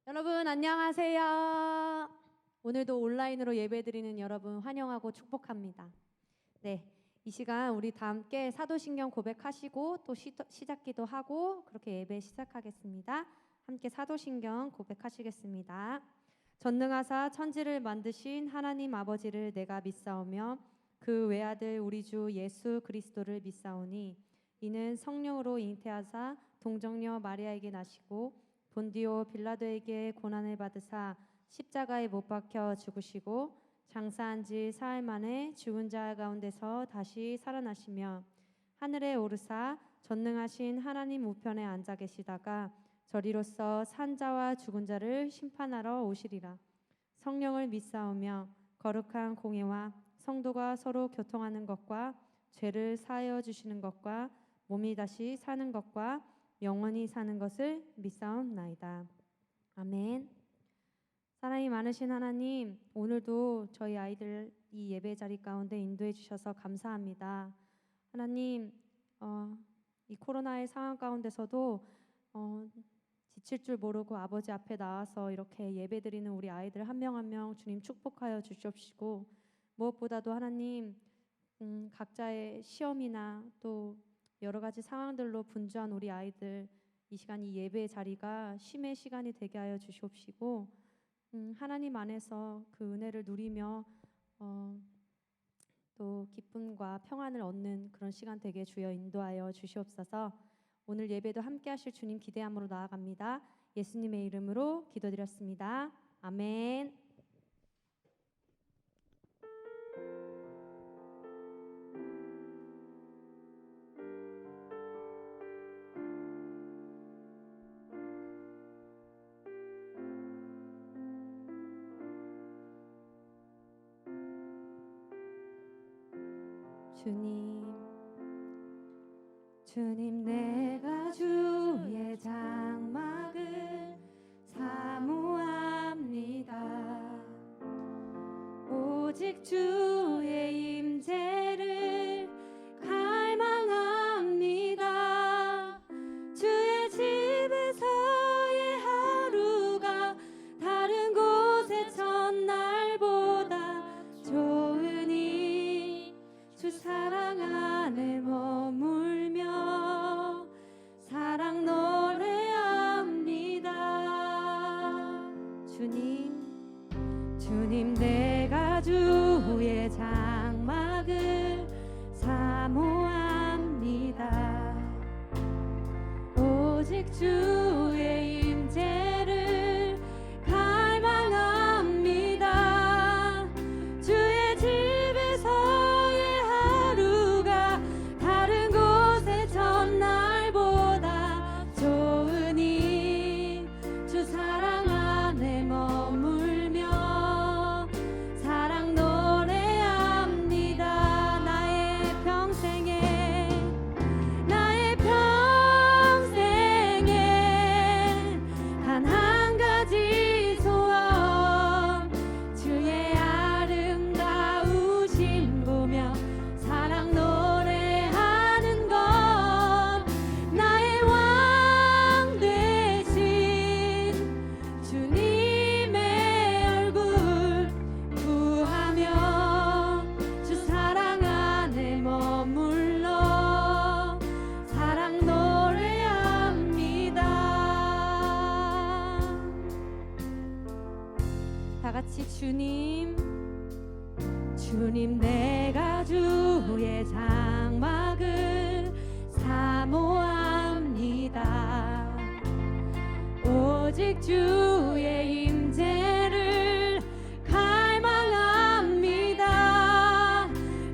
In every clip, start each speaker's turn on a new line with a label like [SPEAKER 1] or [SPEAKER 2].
[SPEAKER 1] 여러분 안녕하세요. 오늘도 온라인으로 예배드리는 여러분 환영하고 축복합니다. 네, 이 시간 우리 다 함께 사도신경 고백하시고 또 시작기도 하고 그렇게 예배 시작하겠습니다. 함께 사도신경 고백하시겠습니다. 전능하사 천지를 만드신 하나님 아버지를 내가 믿사오며 그 외아들 우리 주 예수 그리스도를 믿사오니 이는 성령으로 잉태하사 동정녀 마리아에게 나시고 본디오 빌라도에게 고난을 받으사 십자가에 못 박혀 죽으시고 장사한 지 사흘 만에 죽은 자 가운데서 다시 살아나시며 하늘에 오르사 전능하신 하나님 우편에 앉아 계시다가 저리로서 산 자와 죽은 자를 심판하러 오시리라. 성령을 믿사오며 거룩한 공예와 성도가 서로 교통하는 것과 죄를 사하여 주시는 것과 몸이 다시 사는 것과 영원히 사는 것을 믿사옵나이다. 아멘. 사랑이 많으신 하나님, 오늘도 저희 아이들 이 예배 자리 가운데 인도해 주셔서 감사합니다. 하나님, 이 코로나의 상황 가운데서도 지칠 줄 모르고 아버지 앞에 나와서 이렇게 예배 드리는 우리 아이들 한 명 한 명 주님 축복하여 주시옵시고, 무엇보다도 하나님 각자의 시험이나 또 여러 가지 상황들로 분주한 우리 아이들 이 시간 이 예배의 자리가 쉼의 시간이 되게 하여 주시옵시고, 하나님 안에서 그 은혜를 누리며 또 기쁨과 평안을 얻는 그런 시간 되게 주여 인도하여 주시옵소서. 오늘 예배도 함께 하실 주님 기대함으로 나아갑니다. 예수님의 이름으로 기도드렸습니다. 아멘. 주님 내가 주의 장막을 사모합니다. 오직 주의 임재를 갈망합니다. 주의 집에서의 하루가 다른 곳의 첫날보다 좋으니 주 사랑 안에 머물며 사랑 노래합니다. 주님 내가 주의 장막을 사모합니다. 오직 주의 임재를 갈망합니다. 주의 집에서의 하루가 다른 곳의 첫날보다 좋으니 주 사랑 안에 머물며 사랑 노래합니다. 나의 평생에 단 한 가지 소원, 주의 아름다우심 보며 사랑 노래하는 것, 나의 왕 되신 주님의 얼굴 구하며 주 사랑 안에 머물러 사랑 노래합니다. 다 같이 주님 내가 주의 장막을 사모합니다. 오직 주의 임재를 갈망합니다.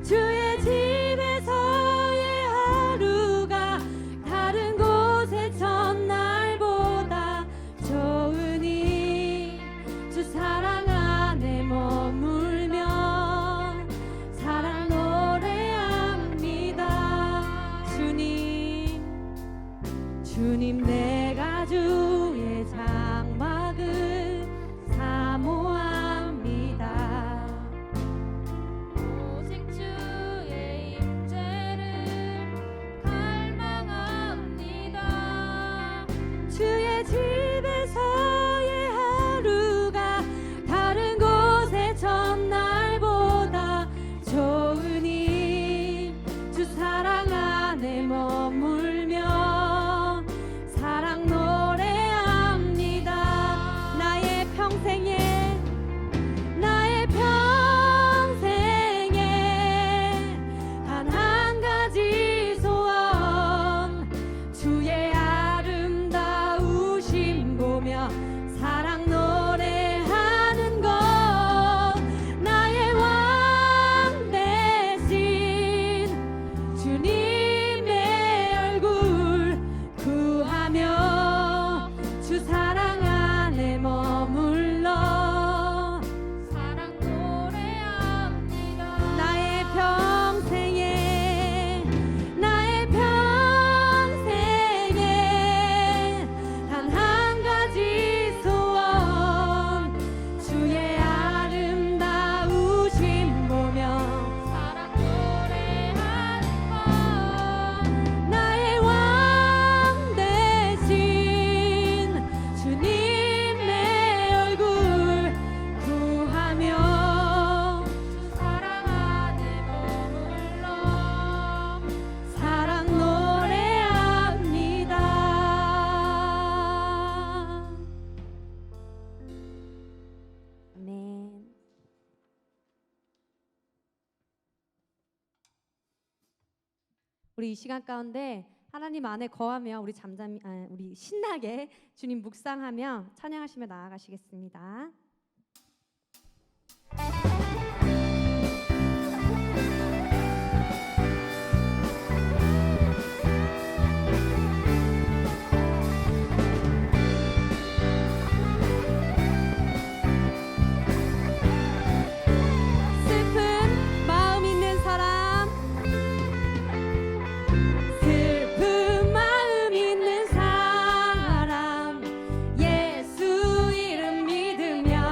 [SPEAKER 1] 주의 집에서의 하루가 다른 곳의 첫날보다 좋으니 주 사랑 안에 머물며 사랑 노래합니다. 주님 내가 주의 장막을 우리 이 시간 가운데 하나님 안에 거하며 우리 신나게 주님 묵상하며 찬양하시며 나아가시겠습니다. 슬픈 마음 있는 사람, 슬픈 마음 있는 사람, 예수 이름 믿으며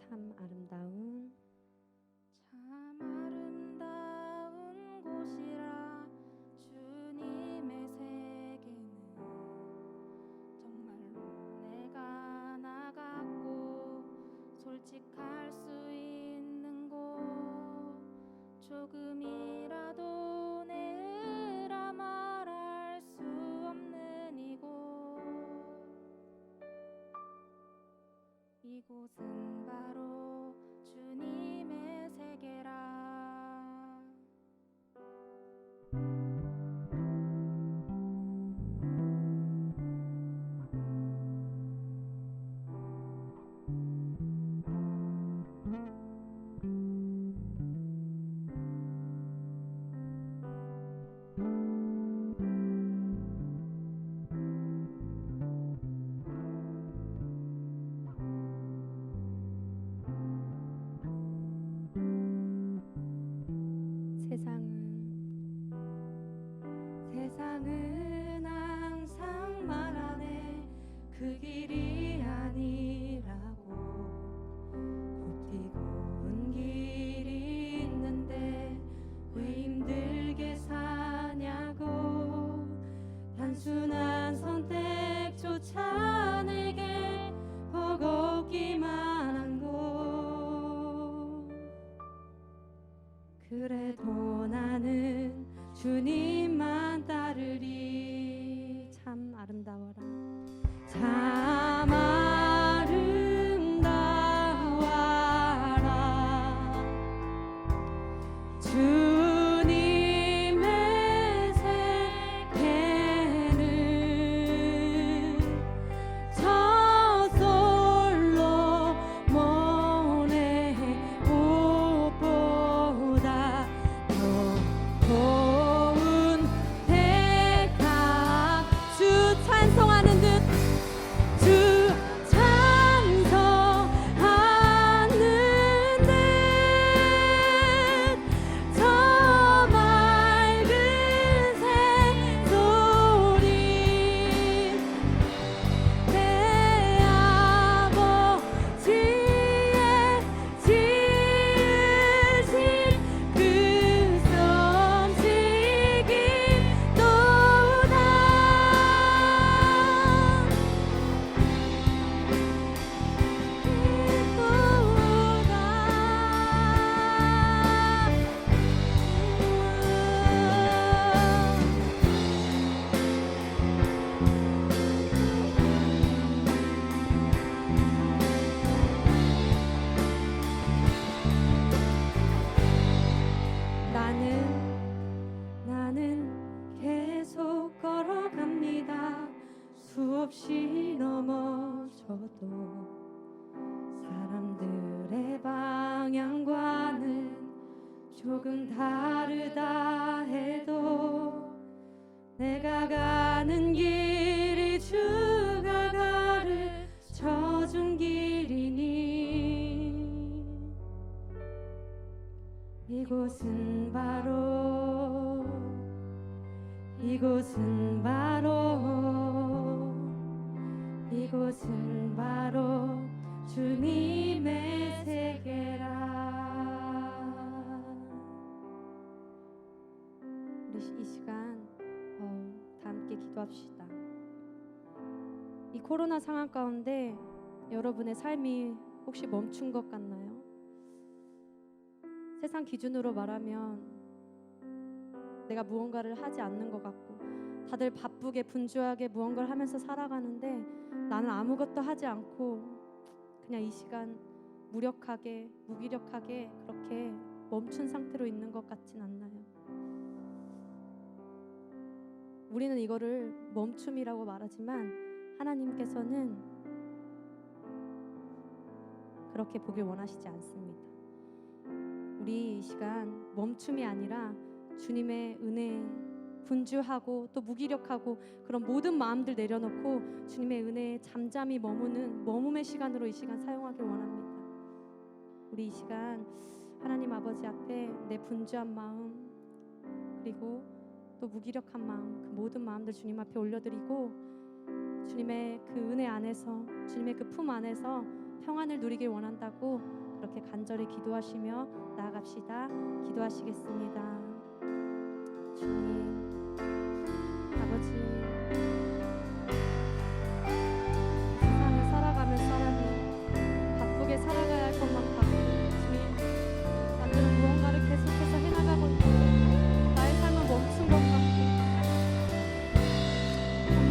[SPEAKER 1] 참 아름다운
[SPEAKER 2] 참 아름다운 곳이라 주님의 세계는 정말로 내가 나갔고 솔직할 수 있는 곳 조금이라도 내 의라 말할 수 없는 이곳은 바로 주님의 세계라.
[SPEAKER 1] 세상은 항상 말하네 그 길이 아니라고 굽디고 온 길이 있는데 왜 힘들게 사냐고 단순한 선택조차 내게 버겁기만 한 곳 그래도 나는 주님만 따르리. 참 아름다워라. 참 아름다워라. 주님의 세계는 저솔로 모네 옷보다 더 찬송하는 듯 주 찬송하는 듯 저 맑은 새소리 내 아버지의 지으신 그 솜씨기 또다 나는 계속 걸어갑니다. 수없이 넘어져도 사람들의 방향과는 조금 다르다 해도 내가 가는 길이 주가 가르쳐준 길이니 이곳은 바로 이곳은 바로 주님의 세계라. 우리 이 시간 다 함께 기도합시다. 이 코로나 상황 가운데 여러분의 삶이 혹시 멈춘 것 같나요? 세상 기준으로 말하면 내가 무언가를 하지 않는 것 같고 다들 바쁘게 분주하게 무언가를 하면서 살아가는데 나는 아무것도 하지 않고 그냥 이 시간 무력하게 무기력하게 그렇게 멈춘 상태로 있는 것 같진 않나요? 우리는 이거를 멈춤이라고 말하지만 하나님께서는 그렇게 보길 원하시지 않습니다. 우리 이 시간 멈춤이 아니라 주님의 은혜 분주하고 또 무기력하고 그런 모든 마음들 내려놓고 주님의 은혜에 잠잠히 머무는 시간으로 이 시간 사용하길 원합니다. 우리 이 시간 하나님 아버지 앞에 내 분주한 마음 그리고 또 무기력한 마음 그 모든 마음들 주님 앞에 올려드리고 주님의 그 은혜 안에서 주님의 그 품 안에서 평안을 누리길 원한다고 그렇게 간절히 기도하시며 나아갑시다. 기도하시겠습니다. 주님, 아버지, 세상을 살아가는 사람이 바쁘게 살아가야 할 것만 바쁘고, 주님, 나들은 무언가를 계속해서 해나가고 있고 나의 삶은 멈춘 것 같고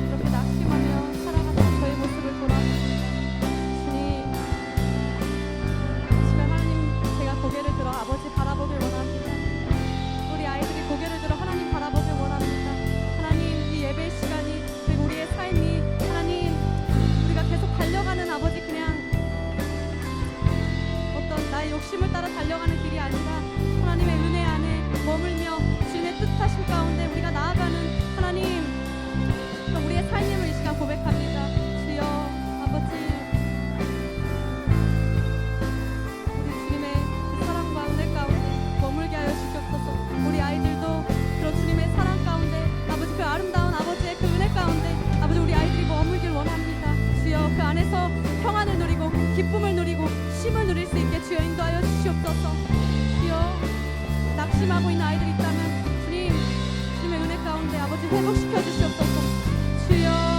[SPEAKER 1] 그렇게 낙심하며 살아가는 저의 모습을 돌아보니 주님, 이 시간 하나님, 제가 고개를 들어 아버지 바라보길 원합니다. 우리 아이들이 고개를 들어 하나님 바라보길 원합니다. 하나님, 이 예배 시간이 그리고 우리의 삶이 하나님, 우리가 계속 달려가는 아버지, 그냥 어떤 나의 욕심을 따라 달려가는 길이 아니라 하나님의 은혜 안에 머물며 주님의 뜻하심 가운데 우리가 나아가는 하나님, 우리의 삶임을 이 시간 고백합니다. 주여 아버지, 우리 주님의 그 사랑과 은혜 가운데 머물게 하여 주시옵소서. 우리 아이들도 그런 주님의 사랑 가운데 아버지, 그 아름다운 아버지의 그 은혜 가운데 아버지, 우리 아이들이 머물길 원합니다. 주여 그 안에서 평안을 누리고 기쁨을 누리고 쉼을 누릴 수 있게 주여 인도하여 주시옵소서. 주여 낙심하고 있는 아이들이 있다면 주님, 주님의 은혜 가운데 아버지 회복시켜 주시옵소서. 주여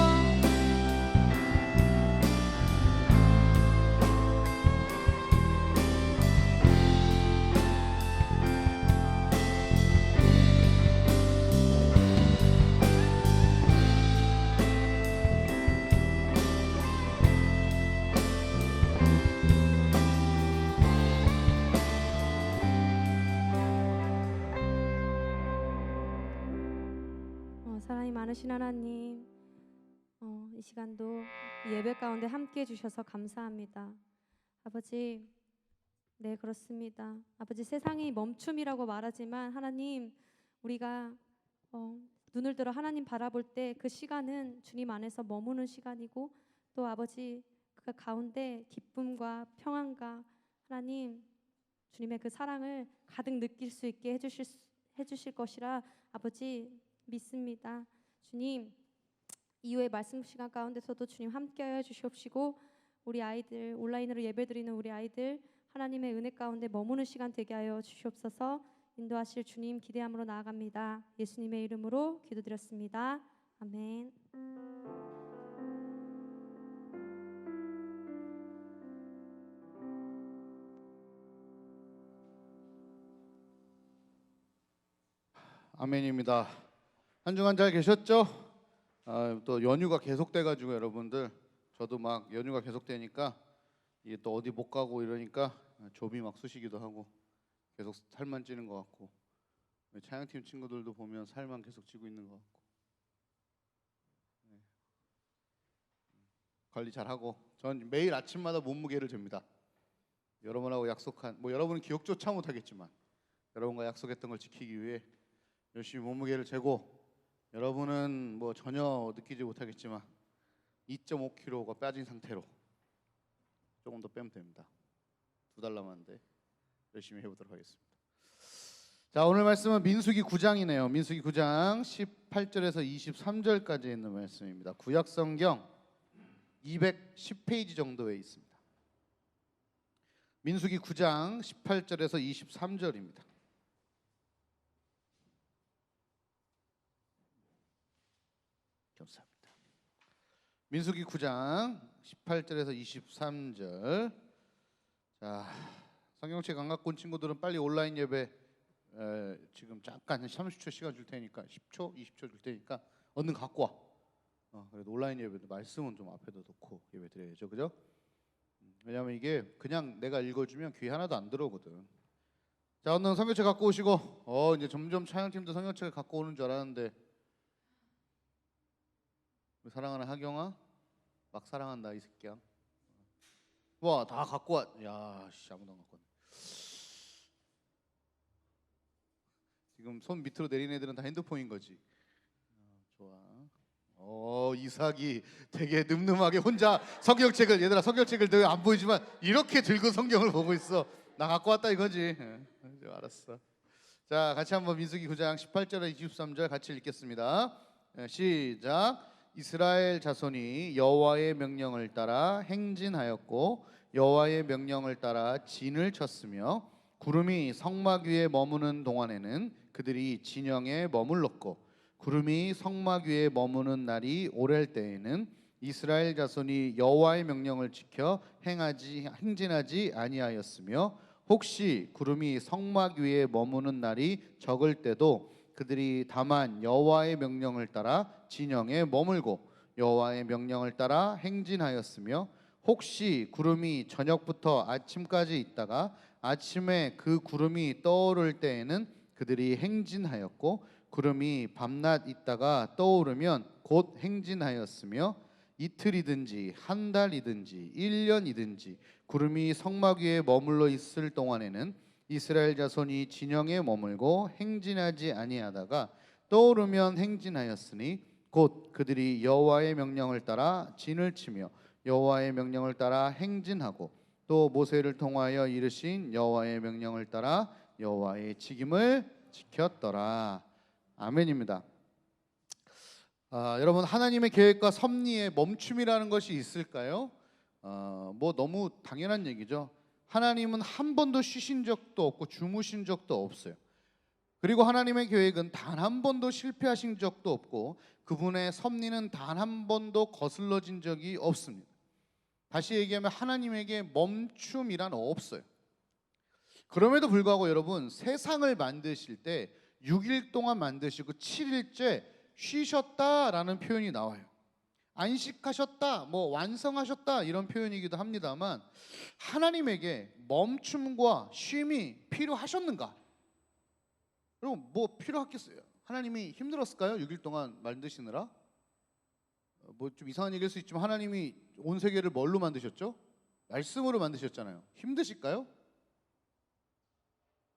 [SPEAKER 1] 사랑이 많으신 하나님, 이 시간도 이 예배 가운데 함께 해주셔서 감사합니다. 아버지, 네, 그렇습니다. 아버지, 세상이 멈춤이라고 말하지만 하나님, 우리가 눈을 들어 하나님 바라볼 때 그 시간은 주님 안에서 머무는 시간이고, 또 아버지, 그 가운데 기쁨과 평안과 하나님 주님의 그 사랑을 가득 느낄 수 있게 해주실 것이라 아버지 믿습니다. 주님, 이후의 말씀 시간 가운데서도 주님 함께하여 주시옵시고, 우리 아이들, 온라인으로 예배드리는 우리 아이들 하나님의 은혜 가운데 머무는 시간 되게 하여 주시옵소서. 인도하실 주님 기대함으로 나아갑니다. 예수님의 이름으로 기도드렸습니다. 아멘.
[SPEAKER 3] 아멘입니다. 한 주간 잘 계셨죠? 또 연휴가 계속돼가지고 여러분들, 저도 막 연휴가 계속되니까 이게 또 어디 못 가고 이러니까 좀이 막 쑤시기도 하고 계속 살만 찌는 것 같고, 찬양팀 친구들도 보면 살만 계속 찌고 있는 것 같고, 관리 잘하고 전 매일 아침마다 몸무게를 잽니다. 여러분하고 약속한, 여러분은 기억조차 못하겠지만 여러분과 약속했던 걸 지키기 위해 열심히 몸무게를 재고, 여러분은 전혀 느끼지 못하겠지만 2.5kg가 빠진 상태로 조금 더 빼면 됩니다. 2달 남았는데 열심히 해보도록 하겠습니다. 자, 오늘 말씀은 민수기 9장이네요. 민수기 9장 18절에서 23절까지 있는 말씀입니다. 구약성경 210페이지 정도에 있습니다. 민수기 9장 18절에서 23절입니다. 감사합니다. 민수기 9장 18절에서 23절. 자, 성경책 안 갖고 온 친구들은 빨리 온라인 예배 지금 잠깐 30초 시간 줄 테니까, 10초, 20초 줄 테니까 얼른 갖고 와. 그래도 온라인 예배도 말씀은 좀 앞에다 놓고 예배 드려야죠, 그죠? 왜냐하면 이게 그냥 내가 읽어주면 귀 하나도 안 들어오거든. 자, 얼른 성경책 갖고 오시고, 이제 점점 찬양팀도 성경책을 갖고 오는 줄 알았는데, 사랑하는 하경아, 막 사랑한다 이 새끼야. 와, 다 갖고 와. 야, 씨, 아무도 안 갖고 왔네. 지금 손 밑으로 내린 애들은 다 핸드폰인 거지. 좋아. 이삭이 되게 늠름하게 혼자 성경책을, 얘들아 성경책을 늘 안 보이지만 이렇게 들고 성경을 보고 있어. 나 갖고 왔다 이거지. 알았어. 자, 같이 한번 민수기 9장 18절에 23절 같이 읽겠습니다. 시작. 이스라엘 자손이 여호와의 명령을 따라 행진하였고 여호와의 명령을 따라 진을 쳤으며 구름이 성막 위에 머무는 동안에는 그들이 진영에 머물렀고 구름이 성막 위에 머무는 날이 오랠 때에는 이스라엘 자손이 여호와의 명령을 지켜 행진하지 아니하였으며 혹시 구름이 성막 위에 머무는 날이 적을 때도 그들이 다만 여호와의 명령을 따라 진영에 머물고 여호와의 명령을 따라 행진하였으며 혹시 구름이 저녁부터 아침까지 있다가 아침에 그 구름이 떠오를 때에는 그들이 행진하였고 구름이 밤낮 있다가 떠오르면 곧 행진하였으며 이틀이든지 한 달이든지 1년이든지 구름이 성막 위에 머물러 있을 동안에는 이스라엘 자손이 진영에 머물고 행진하지 아니하다가 떠오르면 행진하였으니 곧 그들이 여호와의 명령을 따라 진을 치며 여호와의 명령을 따라 행진하고 또 모세를 통하여 이르신 여호와의 명령을 따라 여호와의 직임을 지켰더라. 아멘입니다. 여러분, 하나님의 계획과 섭리에 멈춤이라는 것이 있을까요? 뭐 너무 당연한 얘기죠. 하나님은 한 번도 쉬신 적도 없고 주무신 적도 없어요. 그리고 하나님의 계획은 단 한 번도 실패하신 적도 없고 그분의 섭리는 단 한 번도 거슬러진 적이 없습니다. 다시 얘기하면 하나님에게 멈춤이란 없어요. 그럼에도 불구하고 여러분, 세상을 만드실 때 6일 동안 만드시고 7일째 쉬셨다라는 표현이 나와요. 안식하셨다, 뭐 완성하셨다 이런 표현이기도 합니다만 하나님에게 멈춤과 쉼이 필요하셨는가? 여러분, 뭐 필요했겠어요? 하나님이 힘들었을까요? 6일 동안 만드시느라? 뭐 좀 이상한 얘기일 수 있지만 하나님이 온 세계를 뭘로 만드셨죠? 말씀으로 만드셨잖아요. 힘드실까요?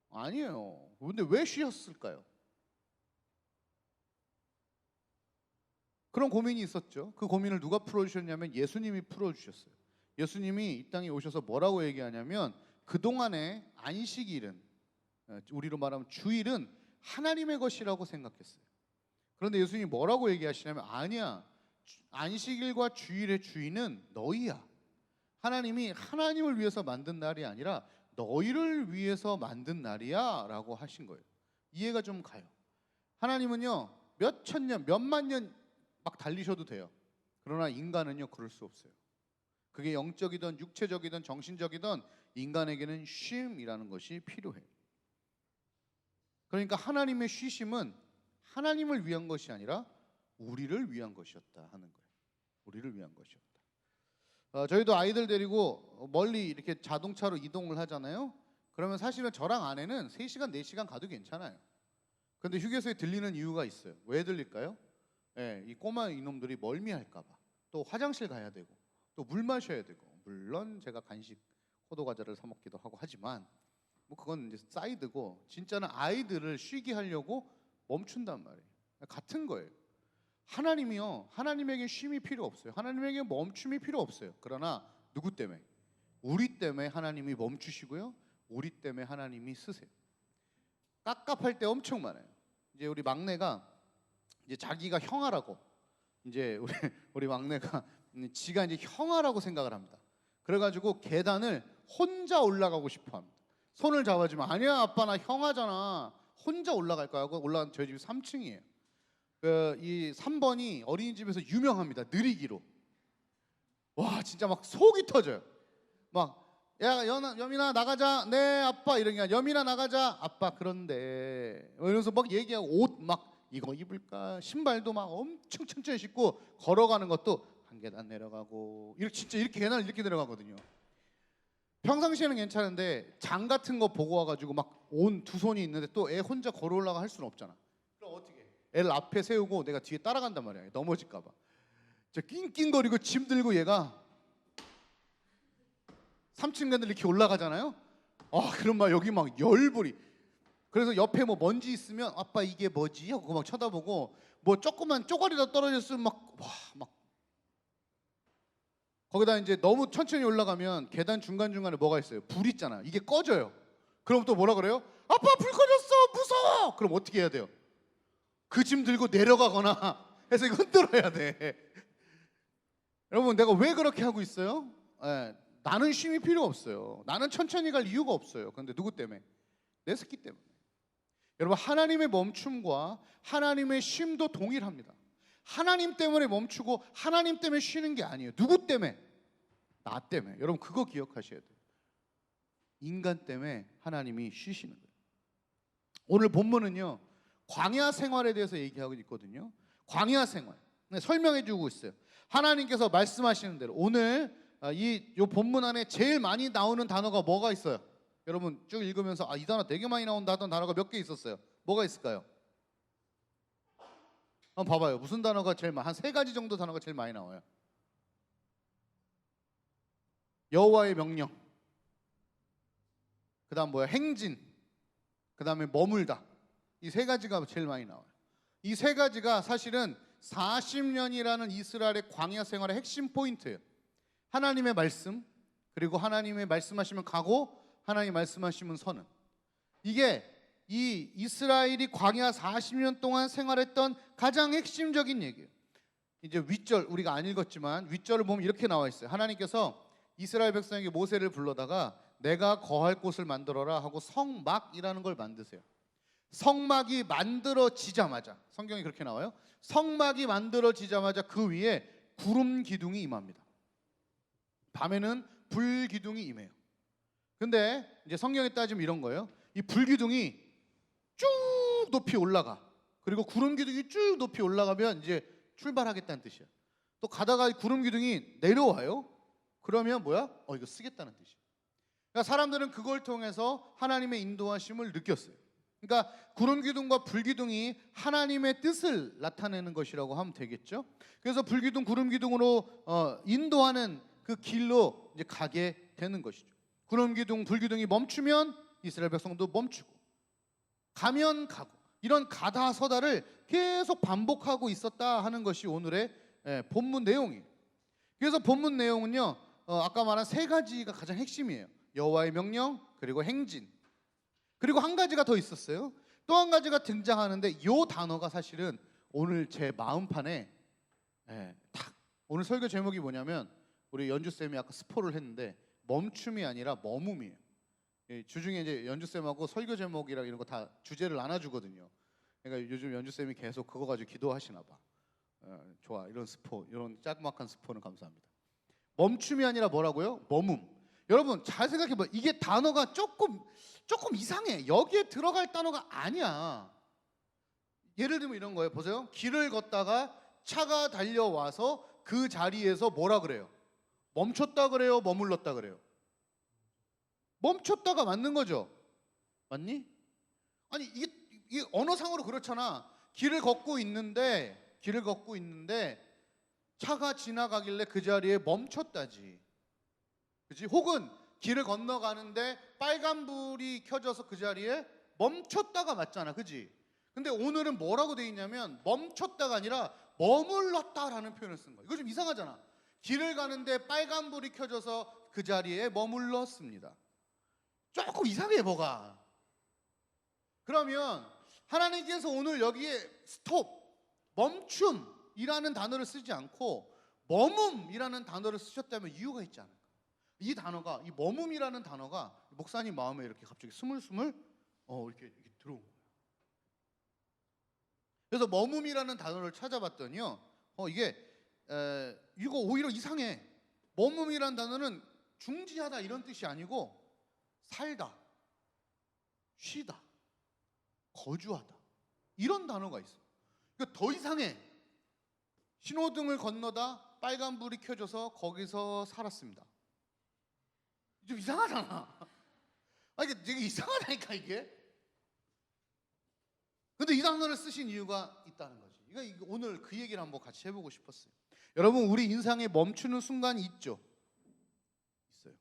[SPEAKER 3] 아니에요. 근데 왜 쉬었을까요? 그런 고민이 있었죠. 그 고민을 누가 풀어주셨냐면 예수님이 풀어주셨어요. 예수님이 이 땅에 오셔서 뭐라고 얘기하냐면 그동안의 안식일은, 우리로 말하면 주일은 하나님의 것이라고 생각했어요. 그런데 예수님이 뭐라고 얘기하시냐면 아니야, 안식일과 주일의 주인은 너희야. 하나님이 하나님을 위해서 만든 날이 아니라 너희를 위해서 만든 날이야 라고 하신 거예요. 이해가 좀 가요. 하나님은요 몇 천년 몇만 년 막 달리셔도 돼요. 그러나 인간은요 그럴 수 없어요. 그게 영적이든 육체적이든 정신적이든 인간에게는 쉼이라는 것이 필요해요. 그러니까 하나님의 쉬심은 하나님을 위한 것이 아니라 우리를 위한 것이었다 하는 거예요. 우리를 위한 것이었다. 저희도 아이들 데리고 멀리 이렇게 자동차로 이동을 하잖아요. 그러면 사실은 저랑 아내는 3시간 4시간 가도 괜찮아요. 그런데 휴게소에 들리는 이유가 있어요. 왜 들릴까요? 이 꼬마 이놈들이 멀미할까 봐. 또 화장실 가야 되고 또 물 마셔야 되고, 물론 제가 간식 호두 과자를 사 먹기도 하고 하지만 뭐 그건 이제 사이드고, 진짜는 아이들을 쉬게 하려고 멈춘단 말이에요. 같은 거예요. 하나님이요, 하나님에게 쉼이 필요 없어요. 하나님에게 멈춤이 필요 없어요. 그러나 누구 때문에? 우리 때문에 하나님이 멈추시고요, 우리 때문에 하나님이 쓰세요. 깝깝할 때 엄청 많아요. 이제 우리 막내가 이제 자기가 형아라고, 이제 우리 막내가 지가 이제 형아라고 생각을 합니다. 그래가지고 계단을 혼자 올라가고 싶어합니다. 손을 잡아주면 아니야 아빠 나 형아잖아, 혼자 올라갈 거야 하고 올라간, 저희 집이 3층이에요. 이 3번이 어린이집에서 유명합니다. 느리기로. 와 진짜 막 속이 터져요. 막 야 여민아 나가자, 네 아빠, 이런 게 아니라 여민아 나가자, 아빠 그런데 이러면서 막 얘기하고, 옷 막 이거 입을까, 신발도 막 엄청 천천히 신고 걸어가는 것도 한 계단 내려가고, 이렇게 진짜 이렇게 계단을 이렇게 내려가거든요. 평상시에는 괜찮은데 장 같은 거 보고 와가지고 막 온 두 손이 있는데 또 애 혼자 걸어 올라가 할 수는 없잖아. 그럼 어떻게 해? 애를 앞에 세우고 내가 뒤에 따라간단 말이야. 넘어질까 봐. 저 낑낑거리고 짐 들고 얘가 3층 계단 이렇게 올라가잖아요. 그럼 막 여기 막 열불이. 그래서 옆에 뭐 먼지 있으면 아빠 이게 뭐지? 하고 막 쳐다보고, 뭐 조그만 쪼가리라도 떨어졌으면 막 거기다 이제 너무 천천히 올라가면 계단 중간중간에 뭐가 있어요? 불 있잖아요. 이게 꺼져요. 그럼 또 뭐라 그래요? 아빠 불 꺼졌어, 무서워. 그럼 어떻게 해야 돼요? 그 짐 들고 내려가거나 해서 이거 흔들어야 돼. 여러분, 내가 왜 그렇게 하고 있어요? 나는 쉼이 필요 없어요. 나는 천천히 갈 이유가 없어요. 그런데 누구 때문에? 내 새끼 때문에. 여러분, 하나님의 멈춤과 하나님의 쉼도 동일합니다. 하나님 때문에 멈추고 하나님 때문에 쉬는 게 아니에요. 누구 때문에? 나 때문에. 여러분, 그거 기억하셔야 돼요. 인간 때문에 하나님이 쉬시는 거예요. 오늘 본문은요, 광야 생활에 대해서 얘기하고 있거든요. 광야 생활. 네, 설명해 주고 있어요. 하나님께서 말씀하시는 대로 오늘 이 본문 안에 제일 많이 나오는 단어가 뭐가 있어요? 여러분 쭉 읽으면서 이 단어 되게 많이 나온다 하던 단어가 몇 개 있었어요. 뭐가 있을까요? 한번 봐봐요. 무슨 단어가 제일 많이, 한 세 가지 정도 단어가 제일 많이 나와요. 여호와의 명령, 그 다음 뭐야? 행진, 그 다음에 머물다. 이 세 가지가 제일 많이 나와요. 이 세 가지가 사실은 40년이라는 이스라엘의 광야 생활의 핵심 포인트예요. 하나님의 말씀, 그리고 하나님의 말씀하시면 가고 하나님 말씀하시면 서는, 이게 이 이스라엘이 광야 40년 동안 생활했던 가장 핵심적인 얘기예요. 이제 윗절 우리가 안 읽었지만 윗절을 보면 이렇게 나와 있어요. 하나님께서 이스라엘 백성에게 모세를 불러다가 내가 거할 곳을 만들어라 하고 성막이라는 걸 만드세요. 성막이 만들어지자마자, 성경이 그렇게 나와요. 성막이 만들어지자마자 그 위에 구름 기둥이 임합니다. 밤에는 불 기둥이 임해요. 근데 이제 성경에 따지면 이런 거예요. 이 불 기둥이 쭉 높이 올라가. 그리고 구름 기둥이 쭉 높이 올라가면 이제 출발하겠다는 뜻이야. 또 가다가 구름 기둥이 내려와요. 그러면 뭐야? 이거 쓰겠다는 뜻이야. 그러니까 사람들은 그걸 통해서 하나님의 인도하심을 느꼈어요. 그러니까 구름 기둥과 불 기둥이 하나님의 뜻을 나타내는 것이라고 하면 되겠죠. 그래서 불 기둥, 구름 기둥으로 인도하는 그 길로 이제 가게 되는 것이죠. 구름 기둥, 불 기둥이 멈추면 이스라엘 백성도 멈추고, 가면 가고, 이런 가다 서다를 계속 반복하고 있었다 하는 것이 오늘의 본문 내용이에요. 그래서 본문 내용은요, 아까 말한 세 가지가 가장 핵심이에요. 여호와의 명령, 그리고 행진, 그리고 한 가지가 더 있었어요. 또 한 가지가 등장하는데 이 단어가 사실은 오늘 제 마음판에 딱, 오늘 설교 제목이 뭐냐면, 우리 연주쌤이 아까 스포를 했는데 멈춤이 아니라 머뭄이에요. 주중에 이제 연주쌤하고 설교 제목이랑 이런 거 다 주제를 나눠주거든요. 그러니까 요즘 연주쌤이 계속 그거 가지고 기도하시나 봐. 좋아, 이런 스포, 이런 짤막한 스포는 감사합니다. 멈춤이 아니라 뭐라고요? 머뭄. 여러분 잘 생각해봐. 이게 단어가 조금 이상해. 여기에 들어갈 단어가 아니야. 예를 들면 이런 거예요. 보세요. 길을 걷다가 차가 달려와서 그 자리에서 뭐라 그래요? 멈췄다 그래요? 머물렀다 그래요? 멈췄다가 맞는 거죠. 맞니? 아니 이게 언어상으로 그렇잖아. 길을 걷고 있는데 차가 지나가길래 그 자리에 멈췄다지. 그치? 혹은 길을 건너가는데 빨간불이 켜져서 그 자리에 멈췄다가 맞잖아. 그치? 근데 오늘은 뭐라고 돼 있냐면 멈췄다가 아니라 머물렀다라는 표현을 쓴 거야. 이거 좀 이상하잖아. 길을 가는데 빨간불이 켜져서 그 자리에 머물렀습니다. 조금 이상해 뭐가. 그러면 하나님께서 오늘 여기에 스톱, 멈춤이라는 단어를 쓰지 않고 머뭄이라는 단어를 쓰셨다면 이유가 있지 않을까? 이 단어가, 이 머뭄이라는 단어가 목사님 마음에 이렇게 갑자기 스물스물 이렇게 들어온 거예요. 그래서 머뭄이라는 단어를 찾아봤더니요, 이거 오히려 이상해. 머뭄이라는 단어는 중지하다 이런 뜻이 아니고 살다, 쉬다, 거주하다 이런 단어가 있어. 그러니까 더 이상해. 신호등을 건너다 빨간불이 켜져서 거기서 살았습니다. 좀 이상하잖아. 이게 되게 이상하다니까 이게. 근데 이 단어를 쓰신 이유가 있다는 거지. 이거 오늘 그 얘기를 한번 같이 해보고 싶었어요. 여러분 우리 인생에 멈추는 순간이 있죠? 있어요.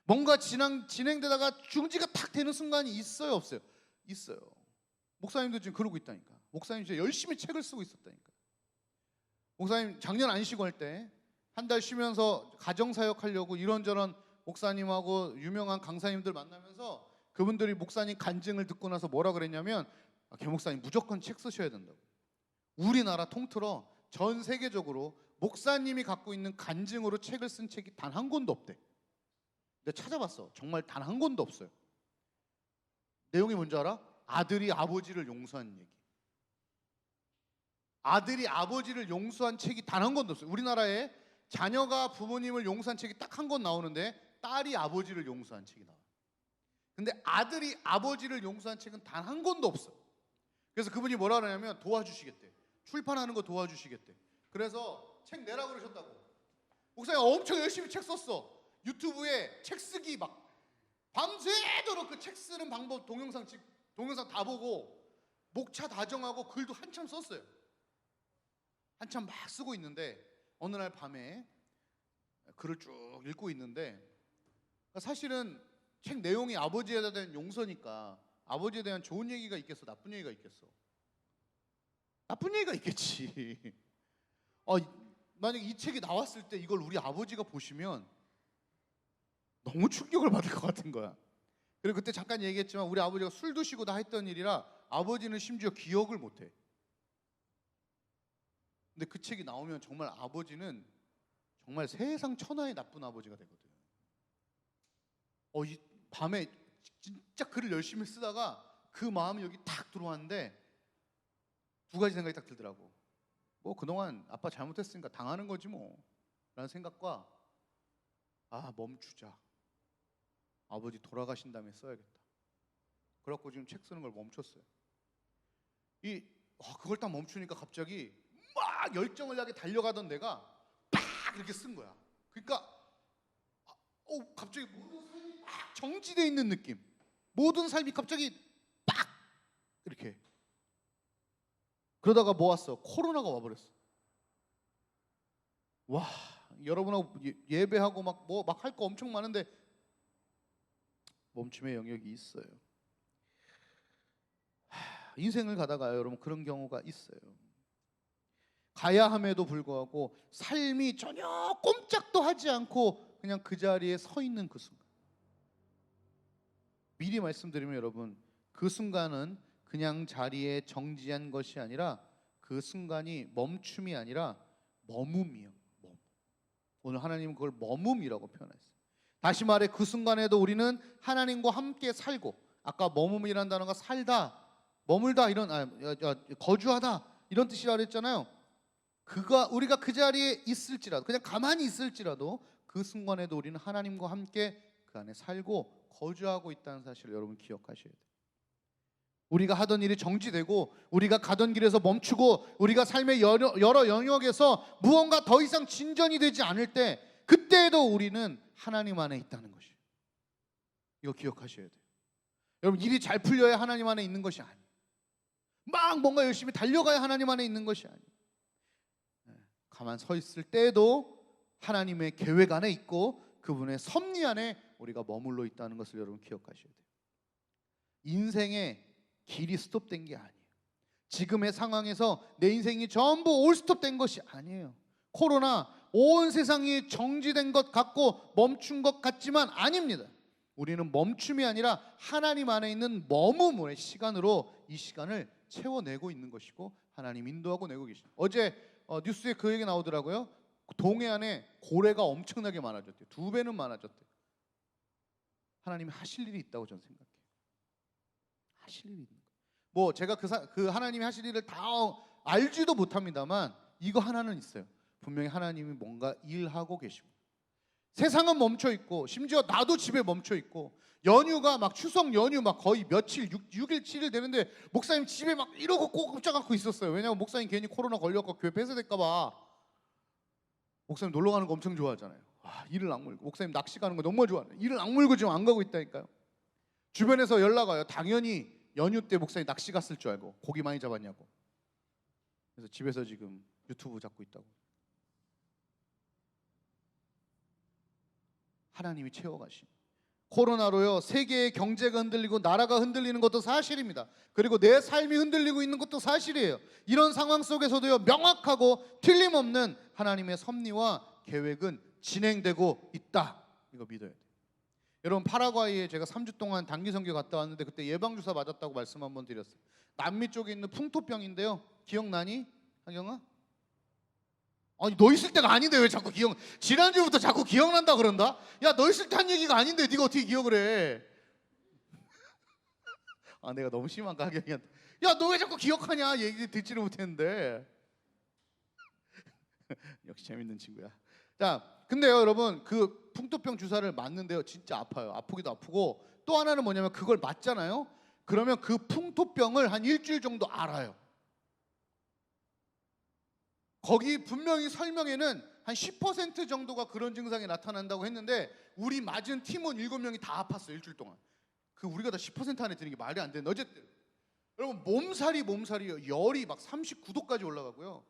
[SPEAKER 3] 뭔가 진행되다가 중지가 탁 되는 순간이 있어요, 없어요? 있어요. 목사님도 지금 그러고 있다니까. 목사님 진짜 열심히 책을 쓰고 있었다니까. 목사님 작년 안 쉬고 할 때 한 달 쉬면서 가정사역 하려고 이런저런 목사님하고 유명한 강사님들 만나면서 그분들이 목사님 간증을 듣고 나서 뭐라 그랬냐면, 개 목사님 무조건 책 쓰셔야 된다고. 우리나라 통틀어 전 세계적으로 목사님이 갖고 있는 간증으로 책을 쓴 책이 단 한 권도 없대. 내가 찾아봤어. 정말 단 한 권도 없어요. 내용이 뭔지 알아? 아들이 아버지를 용서한 얘기. 아들이 아버지를 용서한 책이 단 한 권도 없어요. 우리나라에 자녀가 부모님을 용서한 책이 딱 한 권 나오는데 딸이 아버지를 용서한 책이 나와요. 근데 아들이 아버지를 용서한 책은 단 한 권도 없어요. 그래서 그분이 뭐라 그러냐면 도와주시겠대. 출판하는 거 도와주시겠대. 그래서 책 내라고 그러셨다고. 목사님 엄청 열심히 책 썼어. 유튜브에 책 쓰기 막 밤새도록 그 책 쓰는 방법 동영상 다 보고 목차 다 정하고 글도 한참 썼어요. 한참 막 쓰고 있는데 어느 날 밤에 글을 쭉 읽고 있는데 사실은 책 내용이 아버지에 대한 용서니까 아버지에 대한 좋은 얘기가 있겠어? 나쁜 얘기가 있겠어? 나쁜 얘기가 있겠지. 만약에 이 책이 나왔을 때 이걸 우리 아버지가 보시면 너무 충격을 받을 것 같은 거야. 그리고 그때 잠깐 얘기했지만 우리 아버지가 술 드시고 다 했던 일이라 아버지는 심지어 기억을 못해. 근데 그 책이 나오면 정말 아버지는 정말 세상 천하의 나쁜 아버지가 되거든. 이 밤에 진짜 글을 열심히 쓰다가 그 마음이 여기 탁 들어왔는데 두 가지 생각이 딱 들더라고. 뭐 그동안 아빠 잘못했으니까 당하는 거지 뭐 라는 생각과 멈추자. 아버지 돌아가신 다음에 써야겠다. 그래갖고 지금 책 쓰는 걸 멈췄어요. 그걸 딱 멈추니까 갑자기 막 열정을 나게 달려가던 내가 빡 이렇게 쓴 거야. 그러니까 갑자기 모든 삶이 막 정지되어 있는 느낌. 모든 삶이 갑자기 빡 이렇게. 그러다가 뭐 왔어? 코로나가 와버렸어. 와, 여러분하고 예배하고 막 할 거 엄청 많은데 멈춤의 영역이 있어요. 인생을 가다가 여러분 그런 경우가 있어요. 가야 함에도 불구하고 삶이 전혀 꼼짝도 하지 않고 그냥 그 자리에 서 있는 그 순간. 미리 말씀드리면 여러분 그 순간은 그냥 자리에 정지한 것이 아니라 그 순간이 멈춤이 아니라 머뭅이에요. 오늘 하나님은 그걸 머뭅이라고 표현했어요. 다시 말해 그 순간에도 우리는 하나님과 함께 살고 아까 머뭅이라는 단어가 살다, 머물다 이런 거주하다 이런 뜻이라고 그랬잖아요. 우리가 그 자리에 있을지라도 그냥 가만히 있을지라도 그 순간에도 우리는 하나님과 함께 그 안에 살고 거주하고 있다는 사실을 여러분 기억하셔야 돼요. 우리가 하던 일이 정지되고 우리가 가던 길에서 멈추고 우리가 삶의 여러 영역에서 무언가 더 이상 진전이 되지 않을 때 그때에도 우리는 하나님 안에 있다는 것이에요. 이거 기억하셔야 돼요. 여러분 일이 잘 풀려야 하나님 안에 있는 것이 아니에요. 막 뭔가 열심히 달려가야 하나님 안에 있는 것이 아니에요. 가만 서 있을 때에도 하나님의 계획 안에 있고 그분의 섭리 안에 우리가 머물러 있다는 것을 여러분 기억하셔야 돼요. 인생의 길이 스톱된 게 아니에요. 지금의 상황에서 내 인생이 전부 올 스톱된 것이 아니에요. 코로나 온 세상이 정지된 것 같고 멈춘 것 같지만 아닙니다. 우리는 멈춤이 아니라 하나님 안에 있는 머무의 시간으로 이 시간을 채워내고 있는 것이고 하나님 인도하고 내고 계십니다. 어제 뉴스에 그 얘기 나오더라고요. 동해안에 고래가 엄청나게 많아졌대요. 2배는 많아졌대요. 하나님이 하실 일이 있다고 저는 생각해요. 하실 일이 있는 거예요. 뭐 제가 그 하나님이 하실 일을 다 알지도 못합니다만 이거 하나는 있어요. 분명히 하나님이 뭔가 일하고 계십니다. 세상은 멈춰 있고 심지어 나도 집에 멈춰 있고 연휴가 막 추석 연휴 막 거의 며칠 6일 7일 되는데 목사님 집에 막 이러고 꼼짝 않고 있었어요. 왜냐하면 목사님 괜히 코로나 걸려갖고 교회 폐쇄될까 봐. 목사님 놀러 가는 거 엄청 좋아하잖아요. 이를 악물고 목사님 낚시 가는 거 너무 좋아해요. 이를 악물고 지금 안 가고 있다니까요. 주변에서 연락 와요. 당연히 연휴 때 목사님 낚시 갔을 줄 알고 고기 많이 잡았냐고. 그래서 집에서 지금 유튜브 잡고 있다고. 하나님이 채워가신 코로나로요 세계의 경제가 흔들리고 나라가 흔들리는 것도 사실입니다. 그리고 내 삶이 흔들리고 있는 것도 사실이에요. 이런 상황 속에서도요 명확하고 틀림없는 하나님의 섭리와 계획은 진행되고 있다. 이거 믿어야 돼요. 여러분 파라과이에 제가 3주 동안 단기 선교 갔다 왔는데 그때 예방주사 맞았다고 말씀 한번 드렸어요. 남미 쪽에 있는 풍토병인데요. 기억나니? 하경아? 아니 너 있을 때가 아닌데 왜 자꾸 지난주부터 자꾸 기억난다 그런다? 야 너 있을 때 한 얘기가 아닌데 네가 어떻게 기억을 해? 아 내가 너무 심한가 하경이한테. 야 너 왜 자꾸 기억하냐? 얘기 듣지를 못했는데. 역시 재밌는 친구야. 자 근데요 여러분 그 풍토병 주사를 맞는데요 진짜 아파요. 아프기도 아프고 또 하나는 뭐냐면 그걸 맞잖아요. 그러면 그 풍토병을 한 일주일 정도 알아요. 거기 분명히 설명에는 한 10% 정도가 그런 증상이 나타난다고 했는데 우리 맞은 팀원 7명이 다 아팠어요 일주일 동안. 그 우리가 다 10% 안에 드는 게 말이 안 되는데 어쨌든 여러분 몸살이요. 열이 막 39도까지 올라가고요.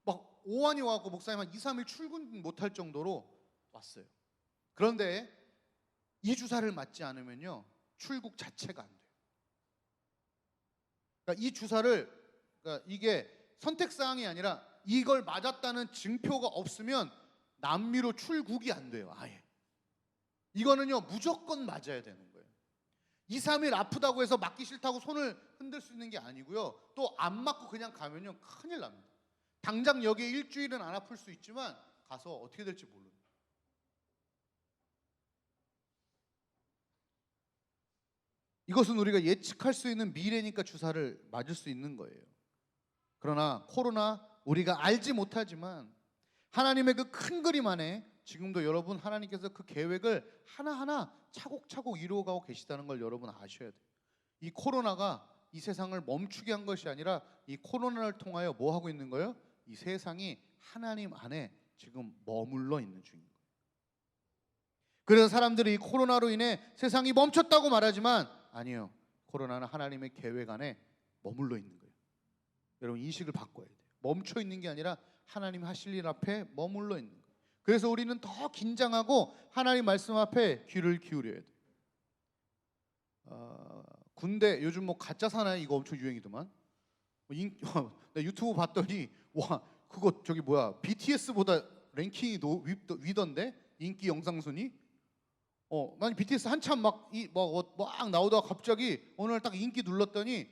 [SPEAKER 3] 막 오한이 와갖고 목사님 한 2, 3일 출근 못할 정도로 왔어요. 그런데 이 주사를 맞지 않으면요 출국 자체가 안 돼요. 그러니까 이 주사를 그러니까 이게 선택사항이 아니라 이걸 맞았다는 증표가 없으면 남미로 출국이 안 돼요. 아예. 이거는요 무조건 맞아야 되는 거예요. 2, 3일 아프다고 해서 맞기 싫다고 손을 흔들 수 있는 게 아니고요. 또 안 맞고 그냥 가면요 큰일 납니다. 당장 여기에 일주일은 안 아플 수 있지만 가서 어떻게 될지 모릅니다. 이것은 우리가 예측할 수 있는 미래니까 주사를 맞을 수 있는 거예요. 그러나 코로나 우리가 알지 못하지만 하나님의 그 큰 그림 안에 지금도 여러분 하나님께서 그 계획을 하나하나 차곡차곡 이루어가고 계시다는 걸 여러분 아셔야 돼요. 이 코로나가 이 세상을 멈추게 한 것이 아니라 이 코로나를 통하여 뭐 하고 있는 거예요? 이 세상이 하나님 안에 지금 머물러 있는 중인 거예요. 그래서 사람들이 이 코로나로 인해 세상이 멈췄다고 말하지만 아니에요. 코로나는 하나님의 계획 안에 머물러 있는 거예요. 여러분 인식을 바꿔야 돼요. 멈춰 있는 게 아니라 하나님 하실 일 앞에 머물러 있는 거예요. 그래서 우리는 더 긴장하고 하나님 말씀 앞에 귀를 기울여야 돼요. 군대 요즘 뭐 가짜 사나이 이거 엄청 유행이더만. 나 유튜브 봤더니 와 그거 저기 뭐야 BTS보다 랭킹이 위던데 인기 영상 순위. 난 BTS 한참 막 나오다가 갑자기 어느 날 딱 인기 눌렀더니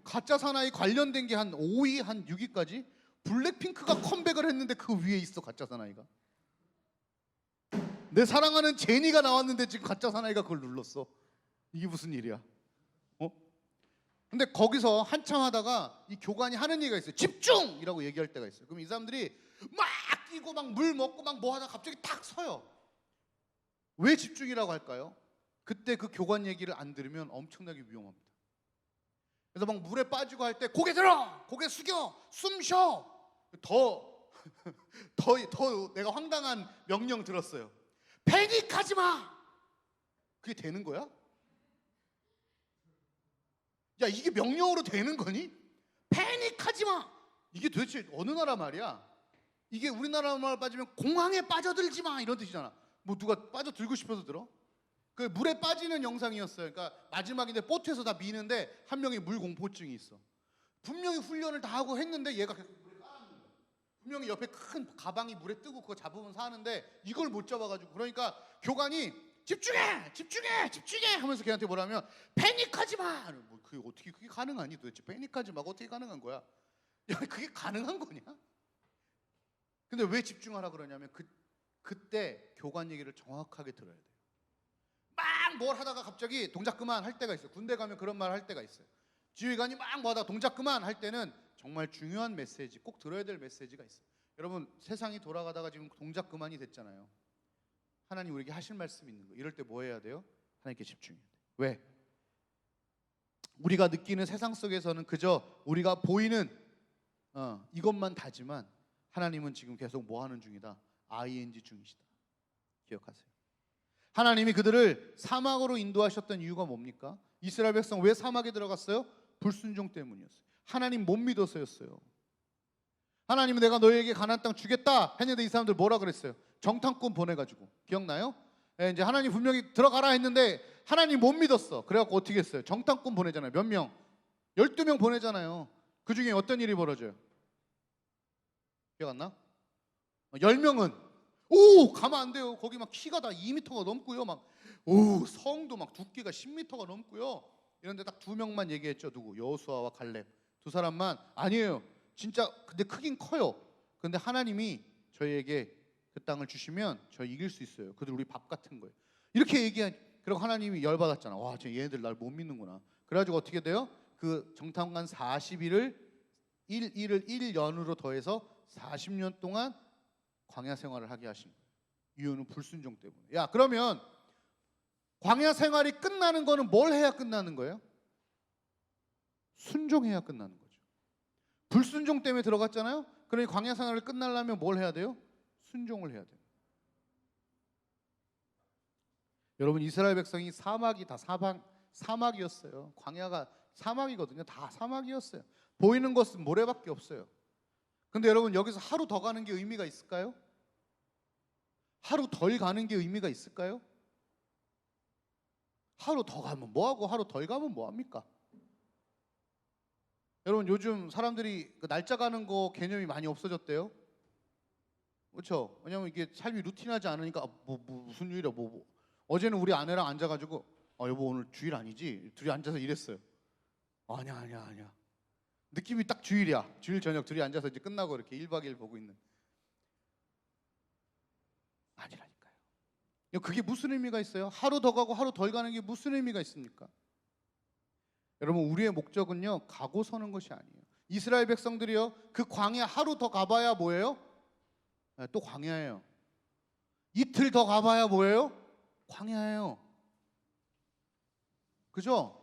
[SPEAKER 3] 가짜 사나이 관련된 게 한 5위, 한 6위까지. 블랙핑크가 컴백을 했는데 그 위에 있어 가짜 사나이가. 내 사랑하는 제니가 나왔는데 지금 가짜 사나이가 그걸 눌렀어. 이게 무슨 일이야? 근데 거기서 한참 하다가 이 교관이 하는 얘기가 있어요. 집중이라고 얘기할 때가 있어요. 그럼 이 사람들이 막 뛰고 막 물 먹고 막 뭐 하다가 갑자기 딱 서요. 왜 집중이라고 할까요? 그때 그 교관 얘기를 안 들으면 엄청나게 위험합니다. 그래서 막 물에 빠지고 할 때 고개 들어, 고개 숙여, 숨 쉬어. 더 내가 황당한 명령 들었어요. 패닉하지 마. 그게 되는 거야? 야 이게 명령으로 되는 거니? 패닉하지 마. 이게 도대체 어느 나라 말이야? 이게 우리나라 말 빠지면 공항에 빠져들지 마 이런 뜻이잖아. 뭐 누가 빠져들고 싶어서 들어? 그 물에 빠지는 영상이었어요. 그러니까 마지막인데 보트에서 다 미는데 한 명이 물 공포증이 있어. 분명히 훈련을 다 하고 했는데 얘가 계속 물에 깔아앉는 거야. 분명히 옆에 큰 가방이 물에 뜨고 그거 잡으면 사는데 이걸 못 잡아가지고 그러니까 교관이 집중해 하면서 걔한테 뭐라면 패닉하지 마. 뭐 그게 어떻게 그게 가능하니 도대체? 패닉하지 마가 어떻게 가능한 거야? 야 그게 가능한 거냐? 근데 왜 집중하라 그러냐면 그때 교관 얘기를 정확하게 들어야 돼요. 막 뭘 하다가 갑자기 동작 그만 할 때가 있어요. 군대 가면 그런 말 할 때가 있어요. 지휘관이 막 뭐 하다가 동작 그만 할 때는 정말 중요한 메시지, 꼭 들어야 될 메시지가 있어요. 여러분 세상이 돌아가다가 지금 동작 그만이 됐잖아요. 하나님 우리에게 하실 말씀이 있는 거예요. 이럴 때 뭐 해야 돼요? 하나님께 집중해야 돼요. 왜? 우리가 느끼는 세상 속에서는 그저 우리가 보이는 이것만 다지만 하나님은 지금 계속 뭐 하는 중이다? ING 중이시다. 기억하세요. 하나님이 그들을 사막으로 인도하셨던 이유가 뭡니까? 이스라엘 백성 왜 사막에 들어갔어요? 불순종 때문이었어요. 하나님 못 믿어서였어요. 하나님은 내가 너희에게 가나안 땅 주겠다 했는데 이 사람들 뭐라 그랬어요? 정탐꾼 보내가지고. 기억나요? 이제 하나님 분명히 들어가라 했는데 하나님 못 믿었어. 그래갖고 어떻게 했어요? 정탐꾼 보내잖아요. 몇 명? 12명 보내잖아요. 그 중에 어떤 일이 벌어져요? 기억 안 나? 10명은 가면 안 돼요. 거기 막 키가 다 2m가 넘고요. 성도 막 두께가 10m가 넘고요. 이런데 딱 2명만 얘기했죠. 누구? 여호수아와 갈렙. 두 사람만 아니에요. 진짜 근데 크긴 커요. 근데 하나님이 저희에게 그 땅을 주시면 저희 이길 수 있어요. 그들 우리 밥 같은 거예요. 이렇게 얘기한 그리고 하나님이 열받았잖아. 와, 쟤 얘네들 날 못 믿는구나. 그래가지고 어떻게 돼요? 그 정탐관 40일을 1년으로 더해서 40년 동안 광야 생활을 하게 하신 거예요. 이유는 불순종 때문에. 야, 그러면 광야 생활이 끝나는 거는 뭘 해야 끝나는 거예요? 순종해야 끝나는 거죠. 불순종 때문에 들어갔잖아요. 그러니 광야 생활을 끝나려면 뭘 해야 돼요? 순종을 해야 돼요. 여러분, 이스라엘 백성이 사막이 다 사막이었어요. 광야가 사막이거든요. 다 사막이었어요. 보이는 것은 모래밖에 없어요. 근데 여러분, 여기서 하루 더 가는 게 의미가 있을까요? 하루 덜 가는 게 의미가 있을까요? 하루 더 가면 뭐하고 하루 덜 가면 뭐합니까? 여러분, 요즘 사람들이 그 날짜 가는 거 개념이 많이 없어졌대요. 그렇죠? 왜냐면 이게 삶이 루틴하지 않으니까 무슨 요일이야 뭐. 어제는 우리 아내랑 앉아가지고 여보 오늘 주일 아니지? 둘이 앉아서 이랬어요. 아니야. 느낌이 딱 주일이야. 주일 저녁 둘이 앉아서 이제 끝나고 이렇게 1박 2일 보고 있는. 아니라니까요. 그게 무슨 의미가 있어요? 하루 더 가고 하루 덜 가는 게 무슨 의미가 있습니까? 여러분, 우리의 목적은요 가고 서는 것이 아니에요. 이스라엘 백성들이요 그 광야 하루 더 가봐야 뭐예요? 또 광야예요. 이틀 더 가봐야 뭐예요? 광야예요. 그죠?